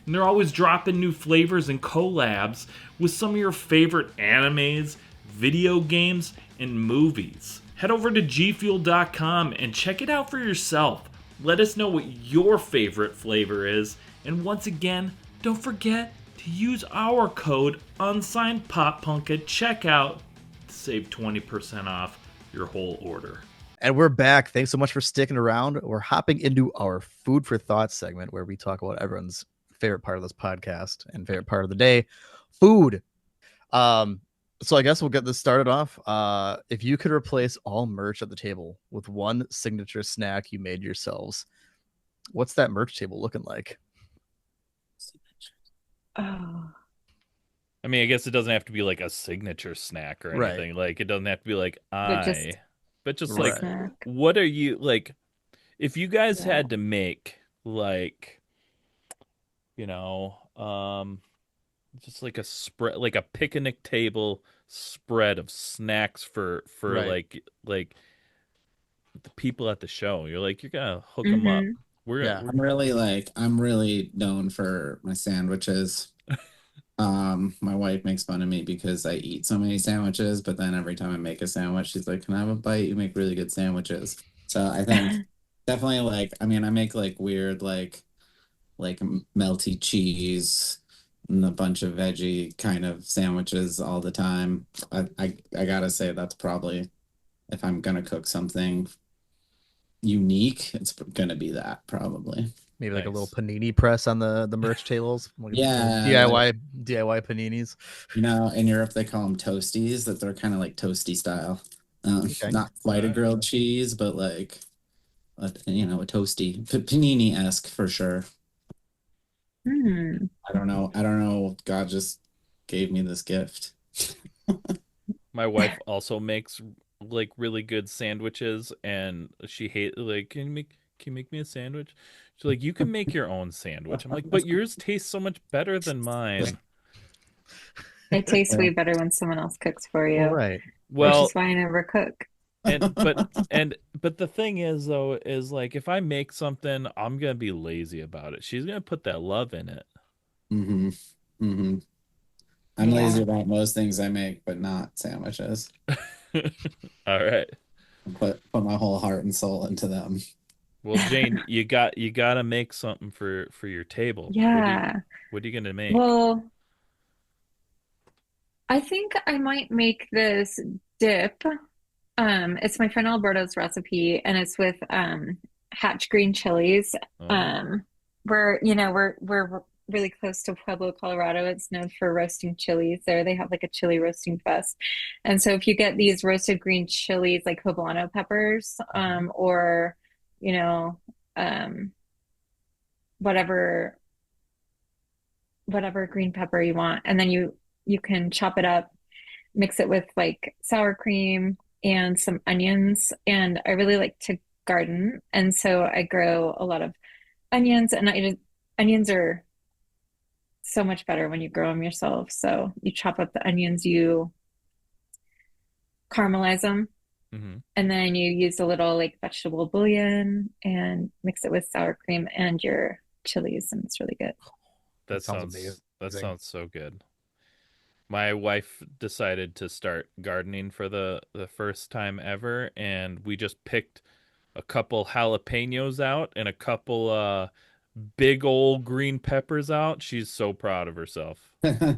And they're always dropping new flavors and collabs with some of your favorite animes, video games, and movies. Head over to gfuel.com and check it out for yourself. Let us know what your favorite flavor is. And once again, don't forget to use our code UnsignedPopPunk at checkout to save 20% off your whole order. And we're back. Thanks so much for sticking around. We're hopping into our food for thought segment where we talk about everyone's favorite part of this podcast and favorite part of the day, food. So I guess we'll get this started off. If you could replace all merch at the table with one signature snack you made yourselves, what's that merch table looking like? Oh, I mean, I guess it doesn't have to be like a signature snack or Right. anything. Like, it doesn't have to be like but just but just a like, Right. snack. what are you like? If you guys Yeah. had to make like, you know, just like a spread, like a picnic table spread of snacks for Right. like the people at the show. You're like, you're gonna hook them up. Mm-hmm. We're Yeah. I'm really known for my sandwiches. My wife makes fun of me because I eat so many sandwiches, but then every time I make a sandwich, she's like, "Can I have a bite? You make really good sandwiches." So I think definitely like, I mean, I make like weird like melty cheese and a bunch of veggie kind of sandwiches all the time. I gotta say that's probably, if I'm gonna cook something unique, it's gonna be that probably. Maybe like a little Nice. panini press on the merch tables. Like Yeah, like, DIY paninis. in Europe they call them toasties, that they're kind of like toasty style. Okay. Not quite a grilled cheese, but like a toasty panini-esque for sure. Hmm. I don't know. God just gave me this gift. My wife also makes like really good sandwiches, and she hate like, can you make me a sandwich? She's like, you can make your own sandwich. I'm like, but yours tastes so much better than mine. It tastes Yeah. way better when someone else cooks for Well, you, right. which Well, is why I never cook. but the thing is though, is like if I make something, I'm gonna be lazy about it. She's gonna put that love in it. Mm-hmm. Mm-hmm. I'm lazy Yeah. about most things I make, but not sandwiches. All right. Put my whole heart and soul into them. Well, Jane, you gotta make something for your table. Yeah. What are you gonna make? Well, I think I might make this dip. It's my friend Alberto's recipe, and it's with hatch green chilies. Oh, Um, we're really close to Pueblo, Colorado. It's known for roasting chilies there. They have like a chili roasting fest. And so if you get these roasted green chilies like poblano peppers, or you know, um, whatever whatever green pepper you want, and then you can chop it up, mix it with like sour cream and some onions. And I really like to garden, and so I grow a lot of onions, and onions are so much better when you grow them yourself. So you chop up the onions, you caramelize them, hmm. and then you use a little like vegetable bouillon and mix it with sour cream and your chilies, and it's really good. That Sounds sounds that amazing. sounds so good. My wife decided to start gardening for the first time ever, and we just picked a couple jalapenos out and a couple big old green peppers out. She's so proud of herself. It's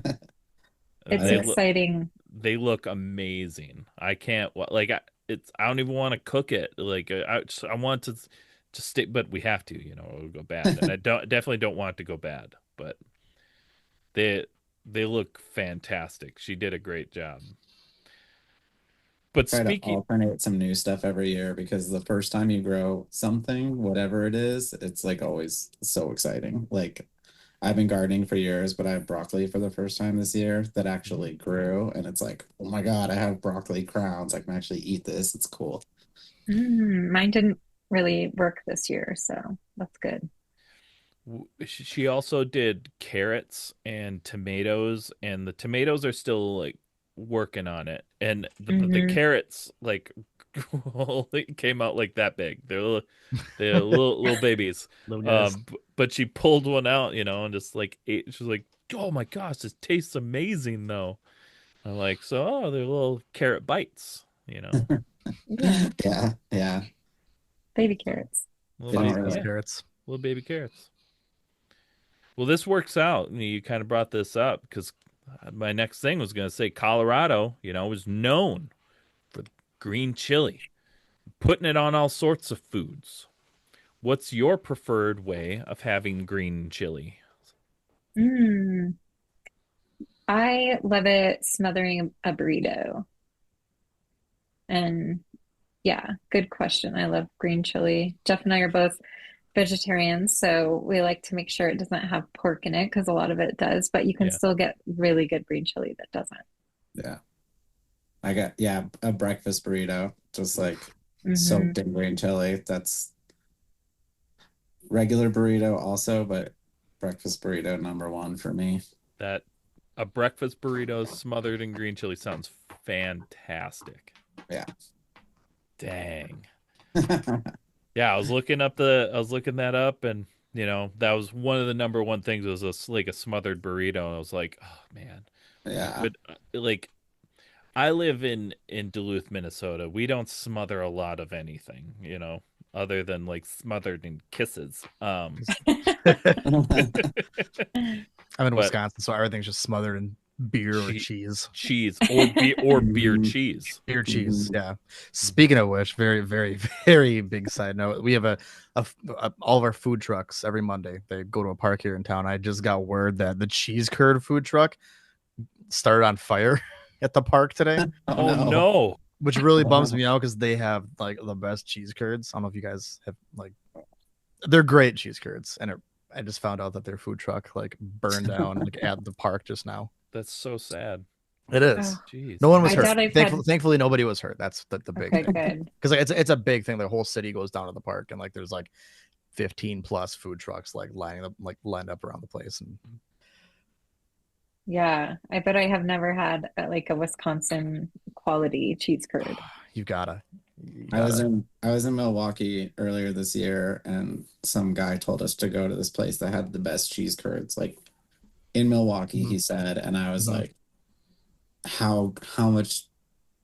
They I, look exciting. they look amazing. I can't like I don't even want to cook it. Like I want to just stay, but we have to, it'll go bad. And I don't definitely don't want it to go bad, but They they look fantastic. She did a great job. But Try to speaking, alternate some new stuff every year because the first time you grow something, whatever it is, it's like always so exciting. Like I've been gardening for years, but I have broccoli for the first time this year that actually grew, and it's like, oh my God, I have broccoli crowns. I can actually eat this. It's cool. Mine didn't really work this year, so that's good. she also did carrots and tomatoes, and the tomatoes are still like working on it, and the Hmm. carrots like came out like that big. They're little babies. Little guys. But she pulled one out, and just like ate. She's like, "Oh my gosh, this tastes amazing, though." I'm like, "So, they're little carrot bites. Yeah, Yeah, yeah. baby carrots. Little They don't baby, Those really. yeah, carrots. little baby carrots." Well, this works out. You kind of brought this up because my next thing was going to say Colorado, was known for green chili, putting it on all sorts of foods. What's your preferred way of having green chili? Mm, I love it smothering a burrito. And yeah, good question. I love green chili. Jeff and I are both vegetarians, so we like to make sure it doesn't have pork in it because a lot of it does, but you can Yeah. still get really good green chili that doesn't. Yeah. I got, yeah, a breakfast burrito, just like Hmm. soaked in green chili. That's regular burrito also, but breakfast burrito number one for me. That a breakfast burrito smothered in green chili sounds fantastic. Yeah. Dang. Yeah, I was looking that up, and that was one of the number one things was like a smothered burrito. And I was like, oh man. Yeah. But like I live in Duluth, Minnesota. We don't smother a lot of anything, other than like smothered in kisses. I'm in But Wisconsin, so everything's just smothered in beer or che cheese. cheese or beer Mhm. cheese. Beer cheese, Mhm. yeah. Speaking of which, very, very, very big side note. We have all of our food trucks every Monday. They go to a park here in town. I just got word that the cheese curd food truck started on fire at the park today, Oh Oh no. no. which really bums Wow. me out because they have like the best cheese curds. I don't know if you guys have like they're great cheese curds, and I just found out that their food truck like burned down like at the park just now. That's so sad. It Oh, is. Jeez, No one was I man. hurt. doubt I've Thankfully, had. thankfully nobody was hurt. That's the big Okay, thing. good. Because like it's a big thing. The whole city goes down to the park, and like there's like 15 plus food trucks like lined up around the place. And Yeah, I bet I have never had like a Wisconsin quality cheese curd. you gotta, you I was gotta. in I was in Milwaukee earlier this year, and some guy told us to go to this place that had the best cheese curds, like in Milwaukee, Mhm, he said, and I was mhm. like, how much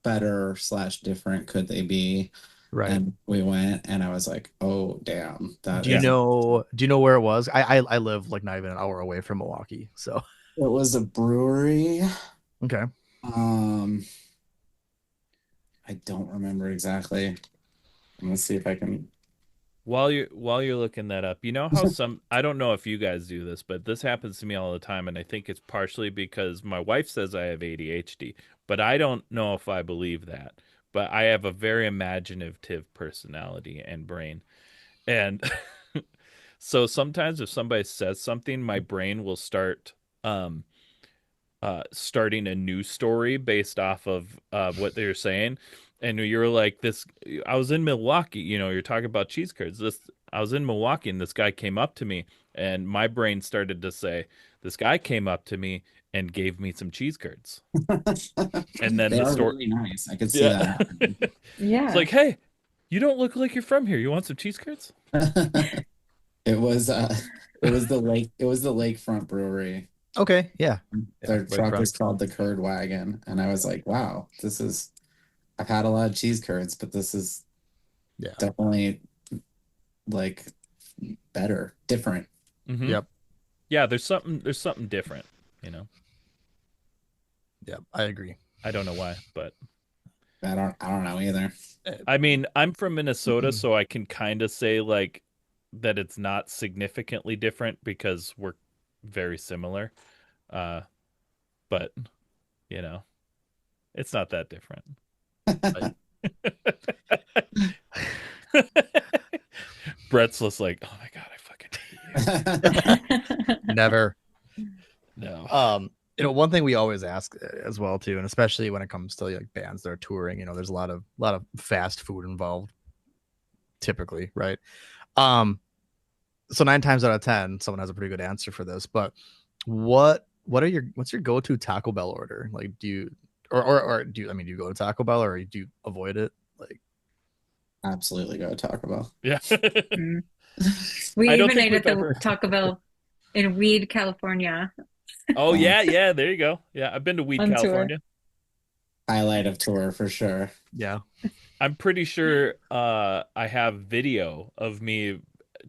better slash different could they be? Right. And we went, and I was like, oh damn, that Do you Yeah. is amazing. know? Do you know where it was? I live like not even an hour away from Milwaukee. So It was a brewery. okay. Um, I don't remember exactly. Let's see if I can. While you're looking that up, you know how some I don't know if you guys do this, but this happens to me all the time, and I think it's partially because my wife says I have ADHD, but I don't know if I believe that. But I have a very imaginative personality and brain. And so sometimes if somebody says something, my brain will start um starting a news story based off of what they're saying. And you're like, this, I was in Milwaukee, you're talking about cheese curds. I was in Milwaukee and this guy came up to me, and my brain started to say, this guy came up to me and gave me some cheese curds. And then They the are story, really nice. I could see yeah. that happening. It's Yeah. like, hey, you don't look like you're from here. You want some cheese curds? It was it was the Lakefront Brewery. Okay. Yeah. Yeah. Their truck Lakefront. is called the Curd Wagon, and I was like, wow, this is I've had a lot of cheese curds, but this is Yeah. definitely like better, different. Hmm. Yep. Yeah, there's something different, you know. Yep. I agree. I don't know why, but I don't know either. I mean, I'm from Minnesota, so I can kind of say like that it's not significantly different because we're very similar. But you know, it's not that different. Brett's just like, oh my god, I fucking hate you. Never. No. One thing we always ask as well too, and especially when it comes to like bands that are touring, there's a lot of fast food involved, typically, right? So 9 times out of 10, someone has a pretty good answer for this. But what's your go-to Taco Bell order? Like, do you do you go to Taco Bell or do you avoid it? Like, Absolutely go to Taco Bell. Yeah. Mm. We I don't even think ate we've at the ever. Taco Bell in Weed, California Oh yeah, there you go. Yeah, I've been to Weed, on tour. California. Highlight of tour for sure. yeah, I'm pretty sure I have video of me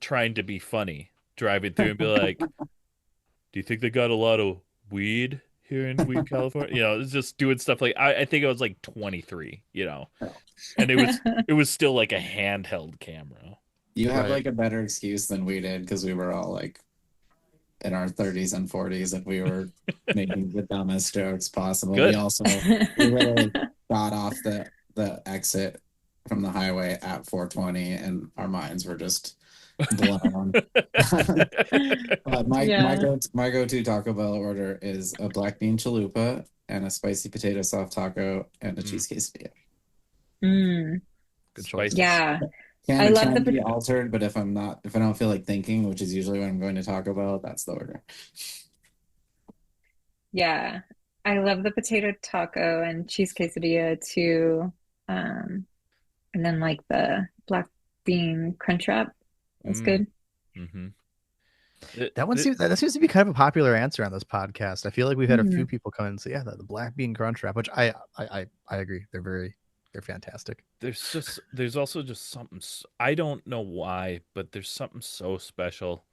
trying to be funny driving through and be like, "Do you think they got a lot of weed here in Weed, California?" It's just doing stuff like I think I was like 23, and it was still like a handheld camera. You have Right. like a better excuse than we did because we were all like in our 30s and 40s and we were making the dumbest jokes possible. Good. We literally got off the exit from the highway at 420 and our minds were just blown. But my go-to Taco Bell order is a black bean chalupa and a spicy potato soft taco and a cheese quesadilla. Mm, good choice. yeah. I love can the be altered, but if I don't feel like thinking, which is usually when I'm going to Taco Bell, that's the order. Yeah, I love the potato taco and cheese quesadilla too. And then like the black bean crunch wrap. That's good. Mm-hmm. That seems to be kind of a popular answer on this podcast. I feel like we've had a few Mhm. people come in and say, "Yeah, the black bean crunch wrap," which I agree. They're fantastic. There's also just something I don't know why, but there's something so special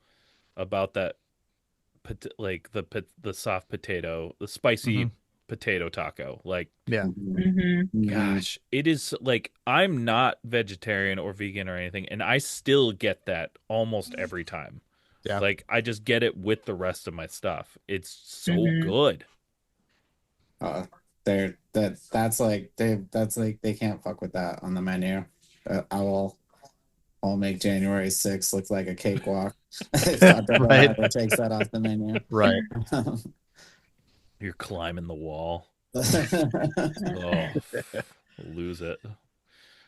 about that like the soft potato, the spicy potato taco. Like, Yeah, Mhm. gosh, it is like I'm not vegetarian or vegan or anything, and I still get that almost every time. yeah. Like I just get it with the rest of my stuff. It's so Mhm. good. That's like they can't fuck with that on the menu. I'll make January 6th look like a cakewalk if Taco Bell Right. ever takes that off the menu. Right. You're climbing the wall. They're Oh, lose it.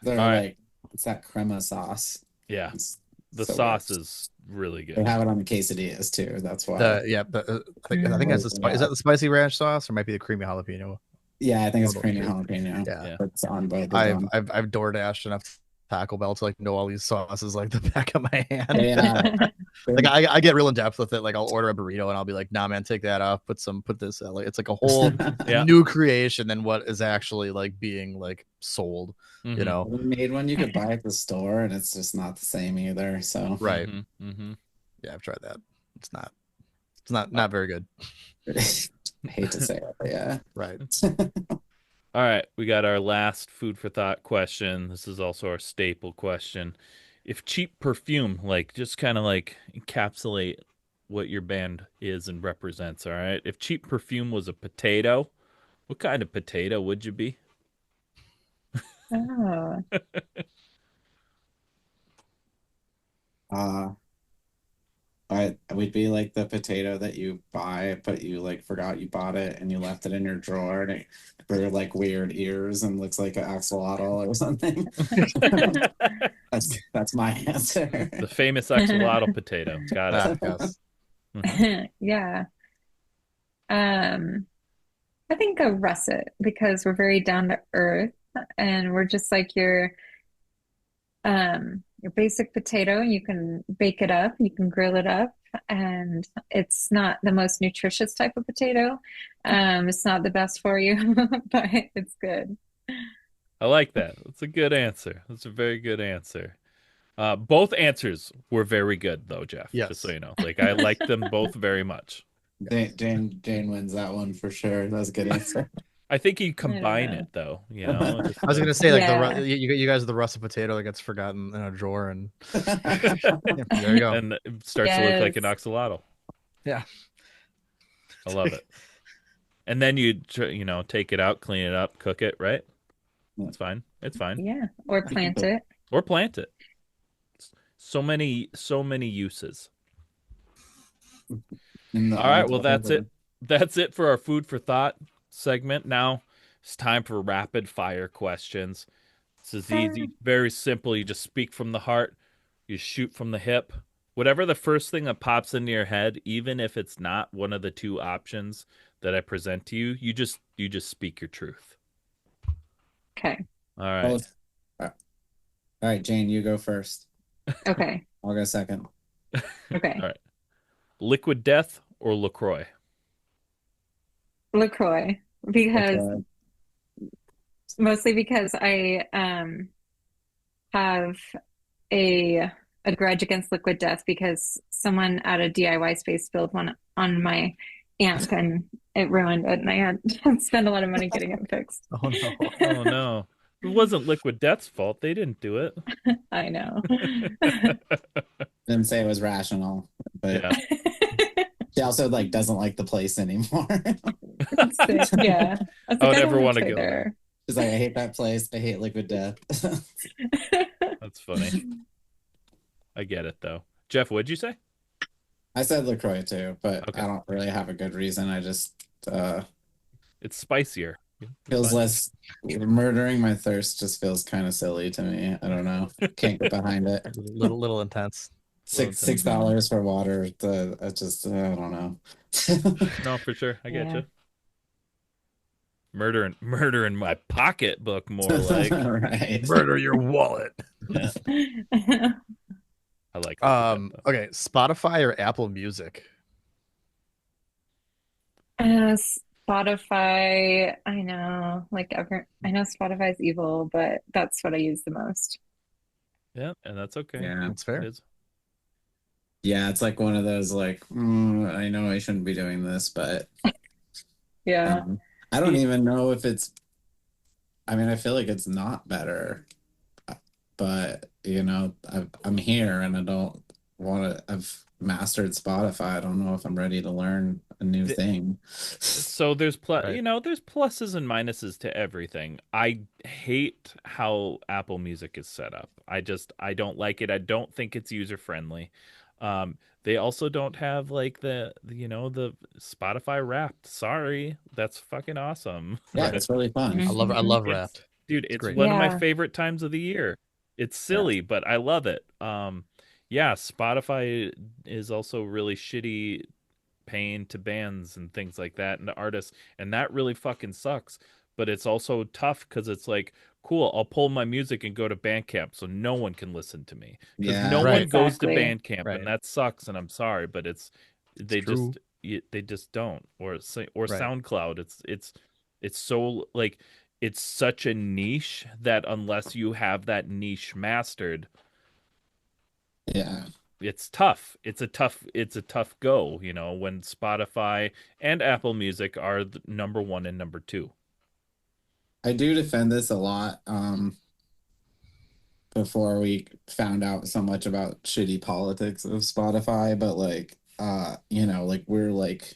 like, All right. it's that crema sauce. Yeah. It's The so sauce good. is really They good. have it on the quesadillas too. That's why. I think that's is that the spicy ranch sauce or might be the creamy jalapeno? Yeah, I think it's One of creamy those two. jalapeno. Yeah. But it's on both of I've them. I've DoorDashed enough Taco Bell to like know all these sauces like the back of my hand. Yeah. Like I get real in depth with it. Like I'll order a burrito and I'll be like, nah, man, take that off. Put this. Like it's like a whole Yeah. new creation than what is actually like being like sold. Mhm. You know, We made one you could buy at the store, and it's just not the same either. So right? Mm-hmm. Yeah, I've tried that. It's not very good. I hate to say it, but yeah. Right. All right, we got our last food for thought question. This is also our staple question. If Cheap Perfume, like, just kind of like encapsulate what your band is and represents, all right? If Cheap Perfume was a potato, what kind of potato would you be? Oh. We'd be like the potato that you buy, but you like forgot you bought it and you left it in your drawer and it grew like weird ears and looks like an axolotl or something. That's my answer. The famous axolotl potato. Got it. Yes. Yeah. I think a russet because we're very down to earth and we're just like your basic potato. You can bake it up, you can grill it up, and it's not the most nutritious type of potato. It's not the best for you, but it's good. I like that. That's a good answer. That's a very good answer. Both answers were very good, though, Jeff. Yes. Just so you know, like I like them both very much. Jane wins that one for sure. That's a good answer. I think you combine it, though. Just I was gonna say like Yeah. you guys are the russet potato that gets forgotten in a drawer and yeah, there you go. and it starts to look like an axolotl. Yeah. I love it. And then take it out, clean it up, cook it, right? It's fine. It's fine. Yeah, or plant it. Or plant it. So many uses. In the All right, art well of that's it. That's it for our food for thought segment. Now it's time for rapid fire questions. This is easy, very simple. You just speak from the heart, you shoot from the hip. Whatever the first thing that pops into your head, even if it's not one of the two options that I present to you, you just speak your truth. Okay. All right. Both. All right, Jane, you go first. Okay. I'll go second. Okay. All right. Liquid Death or LaCroix? LaCroix, because Okay. mostly because I have a a grudge against Liquid Death because someone at a DIY space spilled one on my amp and it ruined it, and I had to spend a lot of money getting it fixed. Oh no. Oh no. It wasn't Liquid Death's fault. They didn't do it. I know. Didn't say it was rational, but Yeah. she also like doesn't like the place anymore. Yeah. I was I like, would I never don't want to stay go there. She's like, I hate that place. I hate Liquid Death. That's funny. I get it though. Jeff, what'd you say? I said LaCroix too, but Okay. I don't really have a good reason. I just It's spicier. It's feels fine. less murdering my thirst just feels kind of silly to me. I don't know. Can't get behind it. Little intense. $6 for water. I just I don't know. No, for sure. I get Yeah. you. Murder in my pocketbook, more like. Right. Murder your wallet. Yeah, I like that. Okay, Spotify or Apple Music? Spotify, I know, I know Spotify's evil, but that's what I use the most. Yeah, and that's okay. Yeah. That's fair. It is. Yeah, it's like one of those like, I know I shouldn't be doing this, but Yeah. I don't even know if it's, I mean, I feel like it's not better, but I'm here and I don't want to, I've mastered Spotify. I don't know if I'm ready to learn a new thing. So there's Right. there's pluses and minuses to everything. I hate how Apple Music is set up. I don't like it. I don't think it's user friendly. They also don't have like the Spotify Wrapped. Sorry, that's fucking awesome. Yeah, it's really fun. I love It's Wrapped. dude, It's it's great. one of my Yeah. favorite times of the year. It's silly, but I love it. Yeah, Spotify is also really shitty paying to bands and things like that and to artists, and that really fucking sucks. But it's also tough because it's like, cool, I'll pull my music and go to Bandcamp so no one can listen to me because Yeah. no Right. one goes to Exactly. Bandcamp, Right. and that sucks. And I'm sorry, but they true. just they just don't. Or Right. SoundCloud. It's so like it's such a niche that unless you have that niche mastered, Yeah. it's tough. It's a tough go, when Spotify and Apple Music are the number one and number two. I do defend this a lot. Before we found out so much about shitty politics of Spotify, but like like we're like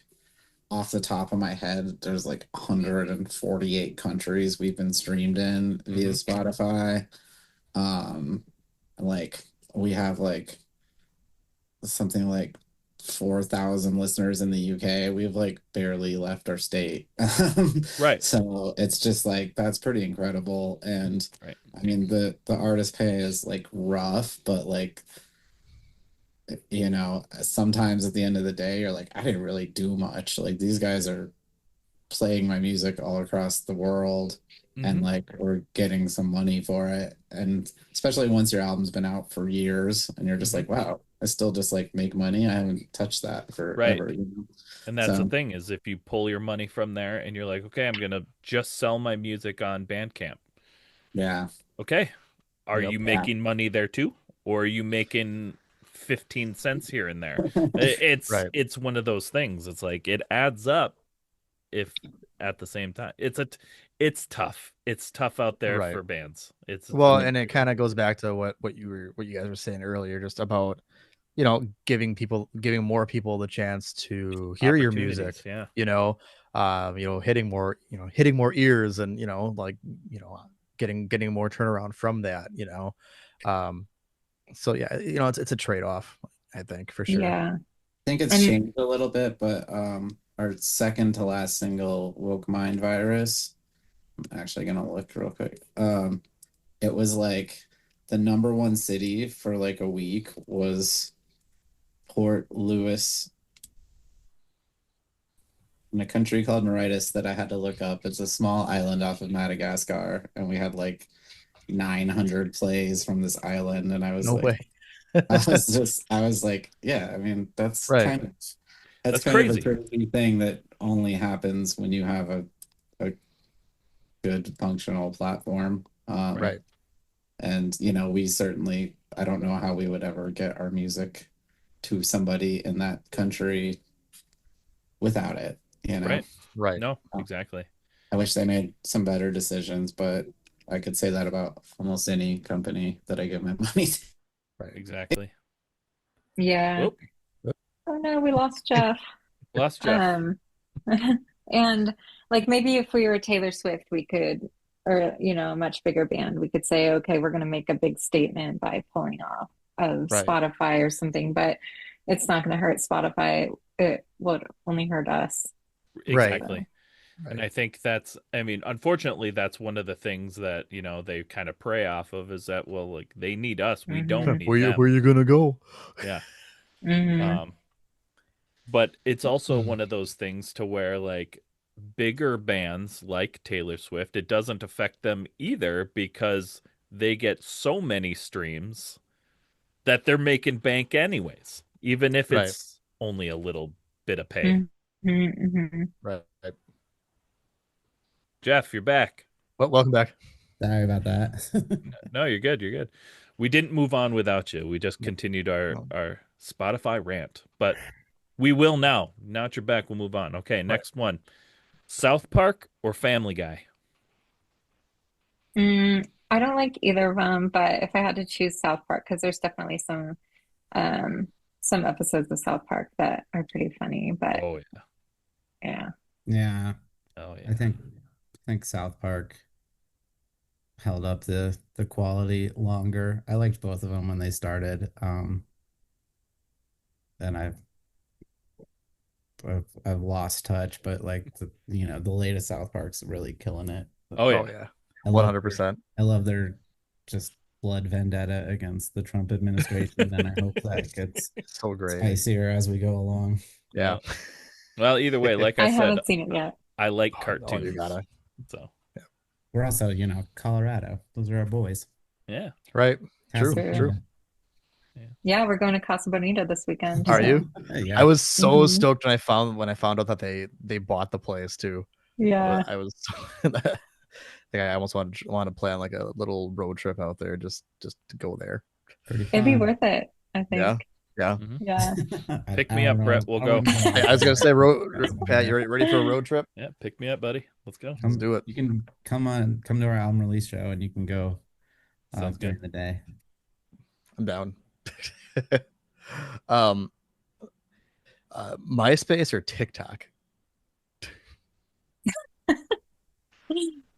off the top of my head, there's like 148 countries we've been streamed in via Spotify. Um like we have like something like 4,000 listeners in the UK. We've like barely left our state. Right. So it's just like that's pretty incredible. And Right. I mean the artist pay is like rough, but like sometimes at the end of the day you're like, I didn't really do much. Like these guys are playing my music all across the world and like we're getting some money for it. And especially once your album's been out for years and you're just like, wow, I still just like make money. I haven't touched that forever. Right. And that's the So thing is if you pull your money from there and you're like, okay, I'm gonna just sell my music on Bandcamp. yeah. Okay. Are Yep. you Yeah. making money there too? Or are you making 15 cents here and there? It's Right. it's one of those things. It's like it adds up if at the same time. It's tough. It's tough out there Right. for bands. It's Well, and it kind of goes back to what you guys were saying earlier, just about giving more people the chance to hear your music, Opportunities, yeah. hitting more ears, and like, getting more turnaround from that, um so yeah, it's a trade-off, I think, for sure. Yeah. think it's And changed a little bit, but our second to last single, Woke Mind Virus, I'm actually gonna look real quick. It was like the number one city for like a week was Port Louis in a country called Mauritius that I had to look up. It's a small island off of Madagascar, and we had like 900 plays from this island, and No way. I was like, yeah, I mean, Right. that's That's kind of a crazy. crazy thing that only happens when you have a good functional platform. Right. And we certainly, I don't know how we would ever get our music to somebody in that country without it, you know. Right. Right. No, exactly. I wish they made some better decisions, but I could say that about almost any company that I give my money to. Right. Exactly. yeah. Whoop. Oh no, we lost Jeff. Lost Jeff. Um, and like maybe if we were Taylor Swift, we could, or a much bigger band, we could say, okay, we're going to make a big statement by pulling off of Right. Spotify or something, but it's not going to hurt Spotify. It would only hurt us. Right. Exactly. And Right. I think I mean, unfortunately, that's one of the things that, they kind of prey off of is that, well, like they need us. We don't Hmm. need them. Where you gonna go? Yeah. Hmm. Um, but it's also one of those things to where like bigger bands like Taylor Swift, it doesn't affect them either because they get so many streams that they're making bank anyways, even if Right. it's only a little bit of pay. Hmm. Hmm. Right. Jeff, you're back. Well, welcome back. Sorry about that. No, you're good. You're good. We didn't move on without you. We just continued our No. our Spotify rant, but we will now. Now that you're back, we'll move on. Okay, Right. next one. South Park or Family Guy? I don't like either of them, but if I had to choose South Park, because there's definitely um some episodes of South Park that are pretty funny, but Oh yeah. yeah. Yeah, Oh I yeah. think South Park held up the quality longer. I liked both of them when they started. And I've lost touch, but like the latest South Park's really killing it. Oh Oh yeah. yeah. I love their 100%. I love their just blood vendetta against the Trump administration, and I hope that gets So great. spicier as we go along. Yeah. Yeah. Well, either way, like I I said, haven't seen it yet. I like Oh, you cartoons. gotta. So Yeah. We're also, Colorado. Those are our boys. yeah. Right. Casa True. True. True. Bonita. Yeah, we're going to Casa Bonita this weekend, Are so you? I Yeah. was so mhm. stoked when I found out that they bought the place too. Yeah. I was I think I almost want to plan like a little road trip out there, just to go there. Pretty It'd be fun. worth it, I Yeah. think. Yeah. Mhm. Yeah. Pick I me don't up, know. Brett. We'll I go. wouldn't go Hey, I was gonna say, Pat, Yeah. you ready for a road trip? Yeah, pick me up, buddy. Let's go. Let's do it. You can come to our album release show, and you can go Sounds good. during the day. I'm down. um, MySpace or TikTok?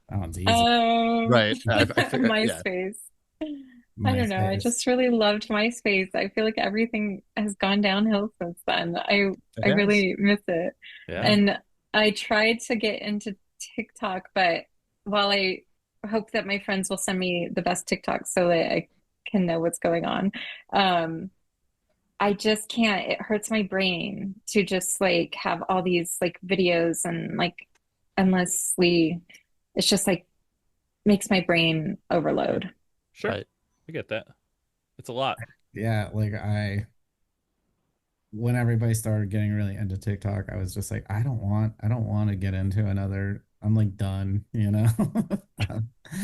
That one's easy. Um, Right. I figured. Yeah. MySpace. I don't know. I MySpace. just really loved MySpace. I feel like everything has gone downhill since then. I It has. really miss it. Yeah. And I tried to get into TikTok, but while I hope that my friends will send me the best TikToks so that I can know what's going on, um, I just can't. It hurts my brain to just like have all these like videos and like endlessly. It's just like makes my brain overload. Sure. Right. I get that. It's a lot. Yeah, like when everybody started getting really into TikTok, I was just like, I don't want to get into another. I'm like done, you know.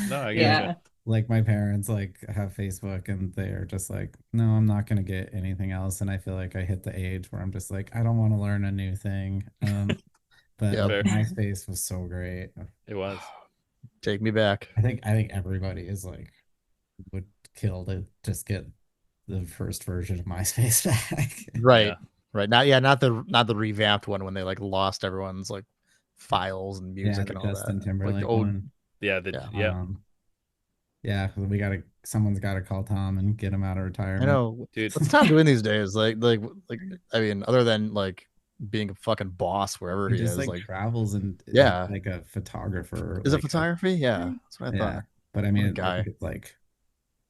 No, I get Like you. Yeah. like my parents like have Facebook, and they're just like, no, I'm not gonna get anything else. And I feel like I hit the age where I'm just like, I don't want to learn a new thing. But Yep. Fair. MySpace was so great. It was. Take me back. I think everybody is like would kill to just get the first version of MySpace back. Right. Yeah. Right. Not the revamped one when they like lost everyone's like files and Yeah, music the and all that. Justin Like the Timberlake old one. Yeah. yeah. Yeah. Yeah, someone's gotta call Tom and get him out of I retirement. know. Dude. What's Tom doing these days? Like I mean, other than like being a fucking boss wherever He he just is, like like travels, and he's yeah. like a photographer, Is it like photography? Yeah. That's what I yeah. thought. But I What a mean, I think guy. it's like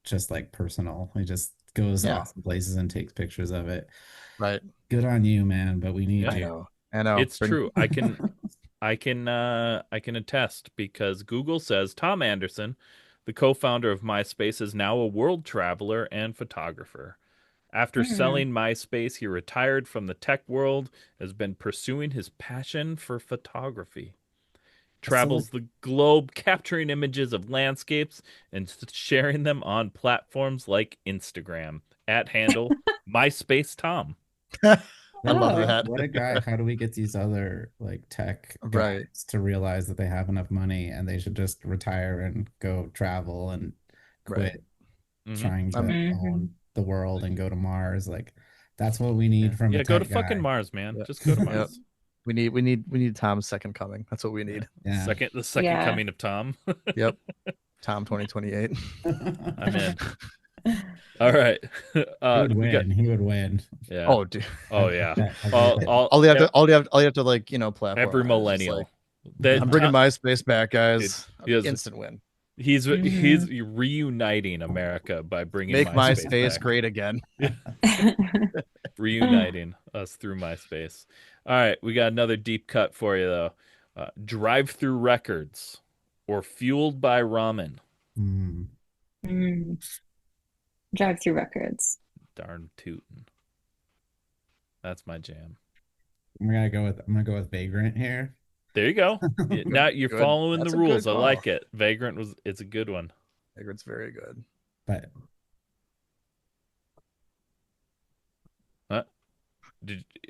just like personal. He just goes Yeah. awesome places and takes pictures of it. Right. Good on you, man, but we need Yeah. I you. know. I know. It's true. I can attest because Google says Tom Anderson, the co-founder of MySpace, is now a world traveler and photographer. After Hmm. selling MySpace, he retired from the tech world, has been pursuing his passion for photography. So Travels the globe capturing images of landscapes and sharing them on platforms like Instagram at handle MySpace Tom. I love Oh. that. what a guy. How do we get these other like tech Right. guys to realize that they have enough money and they should just retire and go travel and Right. quit Hmm. trying I'm to Hmm. own the world and go to Mars? Like that's what we Yeah. need from a Yeah, go to tech fucking guy. Mars, man. yeah. Just go to Yep. Mars. We need Tom's second coming. That's what we Yeah. need. Yeah. The second Yeah. coming of Tom. Yep. Tom 2028. I'm in. All right. He would We got win. He would win. yeah. Oh, dude. Oh yeah. Every All day. all All you have to like, every platformize. Just like millennial. That I'm bringing Tom, MySpace back, dude, guys. he has Instant win. he's Hmm. reuniting America by bringing Make MySpace MySpace back. great again. Reuniting us through MySpace. All right, we got another deep cut for you though. Drive-through records or fueled by ramen. Hmm. Mm. Drive through records. Darn tootin'. That's my jam. I'm gonna go with Vagrant here. There you go. Now you're Good. following the That's a good rules. I call. like it. Vagrant it's a good one. It's very good. But Huh?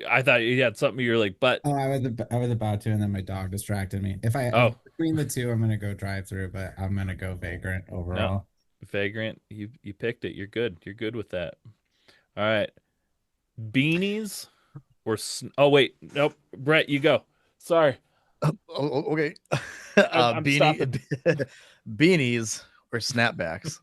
I thought you had something you're like, but oh, I was about to, and then my dog distracted me. If oh between the two, I'm gonna go drive through, but I'm gonna go Vagrant no, overall. Vagrant, you picked it. You're good. You're good with that. All right. Beanies oh wait, nope. Brett, you go. Sorry. Okay. I'm stopping. Beanies or snapbacks.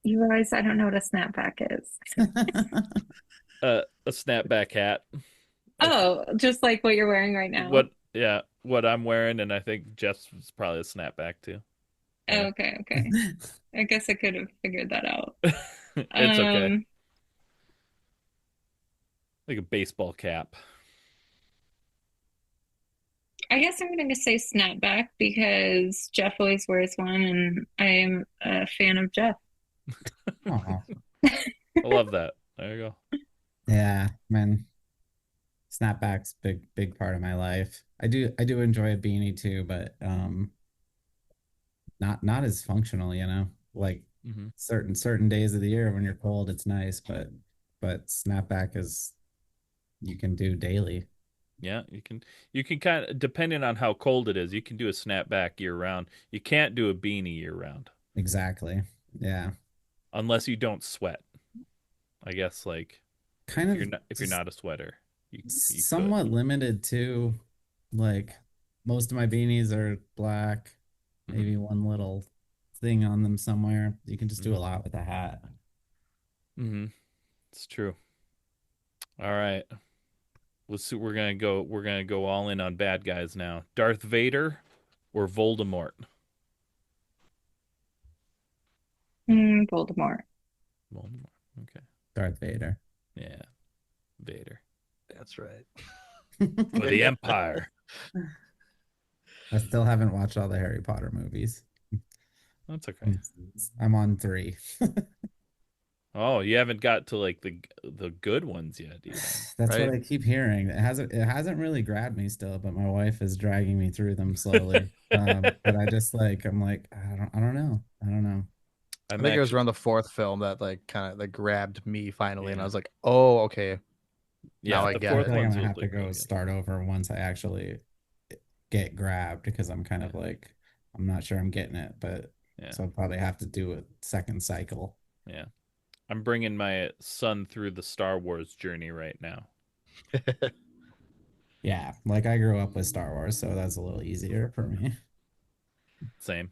You realize I don't know what a snapback is. A snapback hat. I th- Oh, just like what you're wearing right now. what yeah, what I'm wearing and I think Jeff's is probably a snapback too. Oh, Yeah. okay, okay. I guess I could have figured that out. It's okay. Um, Like a baseball cap. I guess I'm going to say snapback because Jeff always wears one, and I am a fan of Jeff. Aw. I love that. There you go. Yeah, man. Snapback's big part of my life. I do enjoy a beanie too, but not as functional, you know. Like Hmm. certain days of the year when you're cold, it's nice, but snapback is you can do daily. Yeah, you can kind of depending on how cold it is, you can do a snapback year round. You can't do a beanie year round Exactly. Yeah. unless you don't sweat. I guess like Kind of if you're just not a sweater, you could. somewhat limited too. Like most of my beanies are black, Hmm. maybe one little thing on them somewhere. You can just do a Hmm. lot with a hat. Hmm. It's true. All right. Let's see. We're gonna go all in on bad guys now. Darth Vader or Voldemort? Voldemort. Voldemort. Okay. Darth Vader. Yeah. Vader. That's right. For the Empire. I still haven't watched all the Harry Potter movies. That's okay. I'm on three. Oh, you haven't got to like the good ones yet, even. That's what Right. I keep hearing. It hasn't really grabbed me still, but my wife is dragging me through them slowly. But I'm like, I don't know. I don't know. I I'm think it was actually around the fourth film that like kind of like grabbed me finally, and I yeah. was like, "Oh, okay, now Yeah, I the get I fourth feel it." like I'm one's gonna was have to like go really good. start over once I actually get grabbed because I'm kind Yeah. of like I'm not sure I'm getting it, but Yeah. so I'll probably have to do a second cycle. Yeah. I'm bringing my son through the Star Wars journey right now. Yeah, like I grew up with Star Wars, so that's a little easier for me. Same.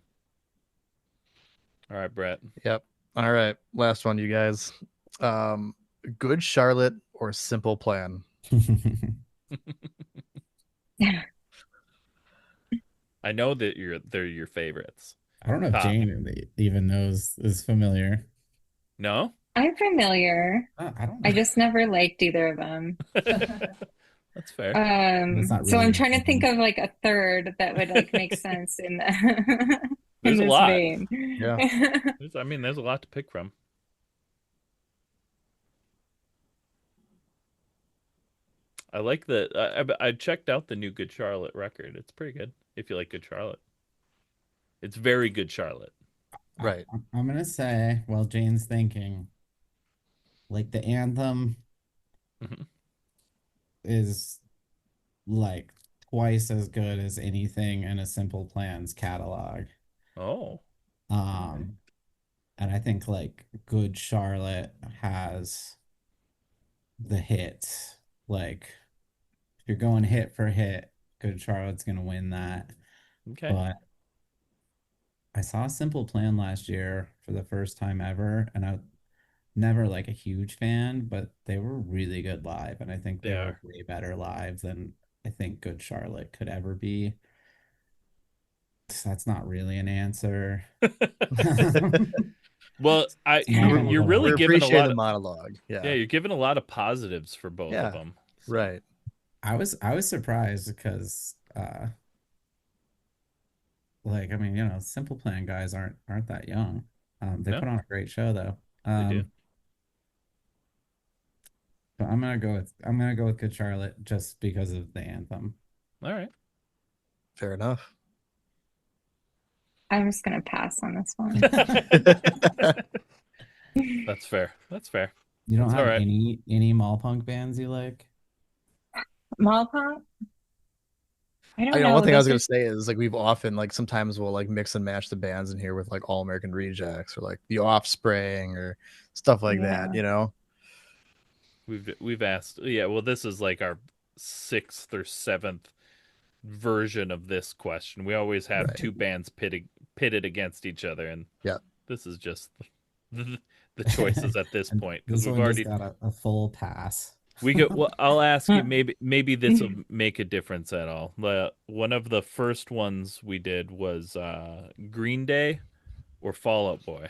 All right, Brett. Yep. All right. Last one, you guys. Um, Good Charlotte or Simple Plan? I know that they're your favorites. I don't know if Top. Jane even knows is familiar. No? I'm familiar. I don't know. I just never liked either of them. That's fair. That's not So really I'm your trying to think thing. of like a third that would like make sense in in There's a this lot. vein. Yeah. There's a lot to pick from. I like I checked out the new Good Charlotte record. It's pretty good if you like Good Charlotte. It's very Good Charlotte. I, Right. I'm gonna say, while Jane's thinking, like the anthem Mhm. is like twice as good as anything in a Simple Plans catalog. Oh, okay. Um, and I think like Good Charlotte has the hits. Like if you're going hit for hit, Good Charlotte's gonna win that. Okay. But I saw Simple Plan last year for the first time ever, and I never like a huge fan, but they were really good live, and I think They they were are. way better live than I think Good Charlotte could ever be. So that's not really an answer. Well, Not you're gonna you're lie. really We giving a appreciate lot the of monologue. yeah, Yeah. you're giving a lot of positives for both of Yeah. them. So, Right. I was surprised because like I mean, Simple Plan guys aren't that young. They no, put on a great show though. they do. But I'm gonna go with Good Charlotte just because of the anthem. All right. Fair enough. I'm just gonna pass on this one. That's fair. That's fair. You don't That's all have right. any mall punk bands you like? Malpont? I don't One know. thing I was Those gonna are say is like we've often like sometimes we'll like mix and match the bands in here with like All American Rejects or like The Offspring or stuff like that, yeah, you know? We've asked. Yeah, well, this is like our sixth or seventh version of this question. We always have Right. two bands pitted against each other, and Yeah. this is just the choices at this And point because this we've one just already got a full pass. we could. Well, I'll ask you. Maybe this will make a difference at all. One of the first ones we did was Green Day or Fall Out Boy.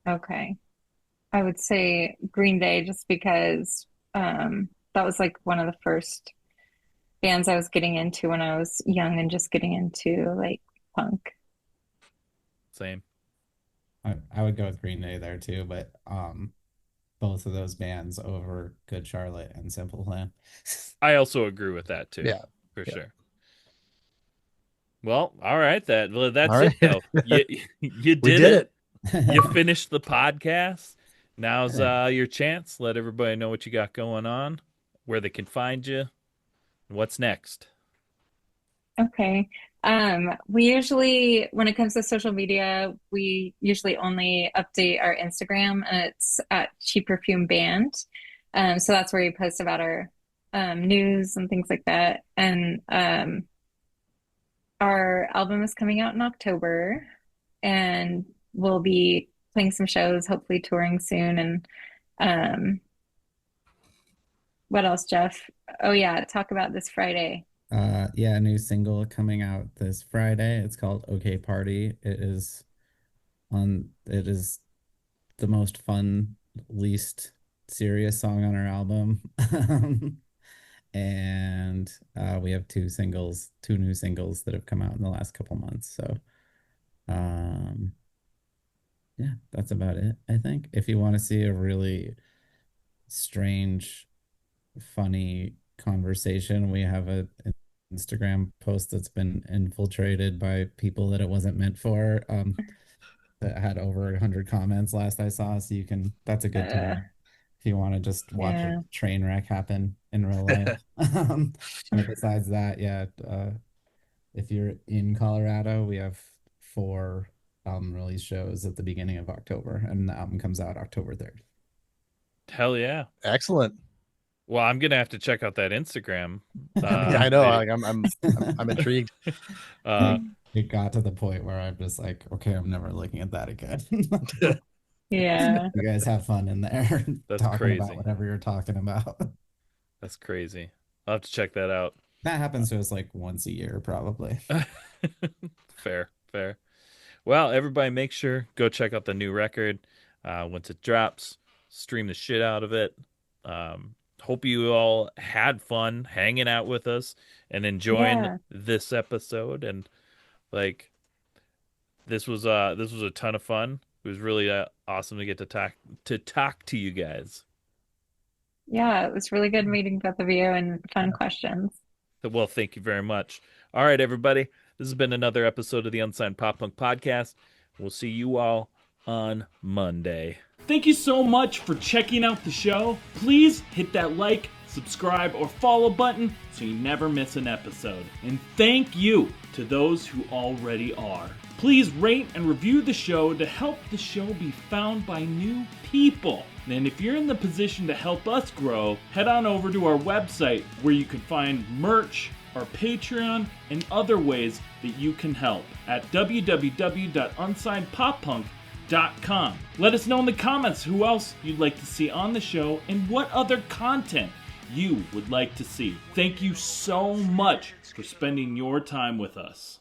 okay. I would say Green Day just because that was like one of the first bands I was getting into when I was young and just getting into like punk. Same. I would go with Green Day there too, but both of those bands over Good Charlotte and Simple Plan. I also agree with that too, Yeah. for Yeah. sure. Well, all right. All That's it right. though. You We did did it. it. You finished the podcast. Now's Yeah. your chance. Let everybody know what you got going on, where they can find you, and what's next. Okay. We usually, when it comes to social media, we usually only update our Instagram and it's at Cheap Perfume Band. So that's where we post about our news and things like that. And our album is coming out in October and we'll be playing some shows, hopefully touring soon. And um, what else, Jeff? Oh yeah, talk about this Friday. Yeah, a new single coming out this Friday. It's called Okay Party. It is the most fun, least serious song on our album. And we have two new singles that have come out in the last couple months. So um yeah, that's about it, I think. If you want to see a really strange, funny conversation, we have an Instagram post that's been infiltrated by people that it wasn't meant for. That had over 100 comments last I saw. So that's a good Uh, time if you want to just watch a yeah. train wreck happen in real life. And besides that, yeah, if you're in Colorado, we have 4 album release shows at the beginning of October, and the album comes out October 3rd. Hell yeah. Excellent. Well, I'm gonna have to check out that Instagram. Yeah, I know. Video. Like, I'm intrigued. It got to the point where I'm just like, okay, I'm never looking at that again. Yeah. You guys have fun in there That's talking crazy. about whatever you're talking about. That's crazy. I'll have to check that out. That happens to us like once a year, probably. Fair, fair. Well, everybody make sure go check out the new record once it drops. Stream the shit out of it. Hope you all had fun hanging out with us and enjoying Yeah. this episode. And like this was a ton of fun. It was really awesome to get to talk to you guys. Yeah, it was really good meeting both of you and fun questions. Well, thank you very much. All right, everybody. This has been another episode of the Unsigned Pop Punk Podcast. We'll see you all on Monday. Thank you so much for checking out the show. Please hit that like, subscribe, or follow button so you never miss an episode. And thank you to those who already are. Please rate and review the show to help the show be found by new people. And if you're in the position to help us grow, head on over to our website where you can find merch, our Patreon, and other ways that you can help at www.unsignedpoppunk.com. Let us know in the comments who else you'd like to see on the show and what other content you would like to see. Thank you so much for spending your time with us.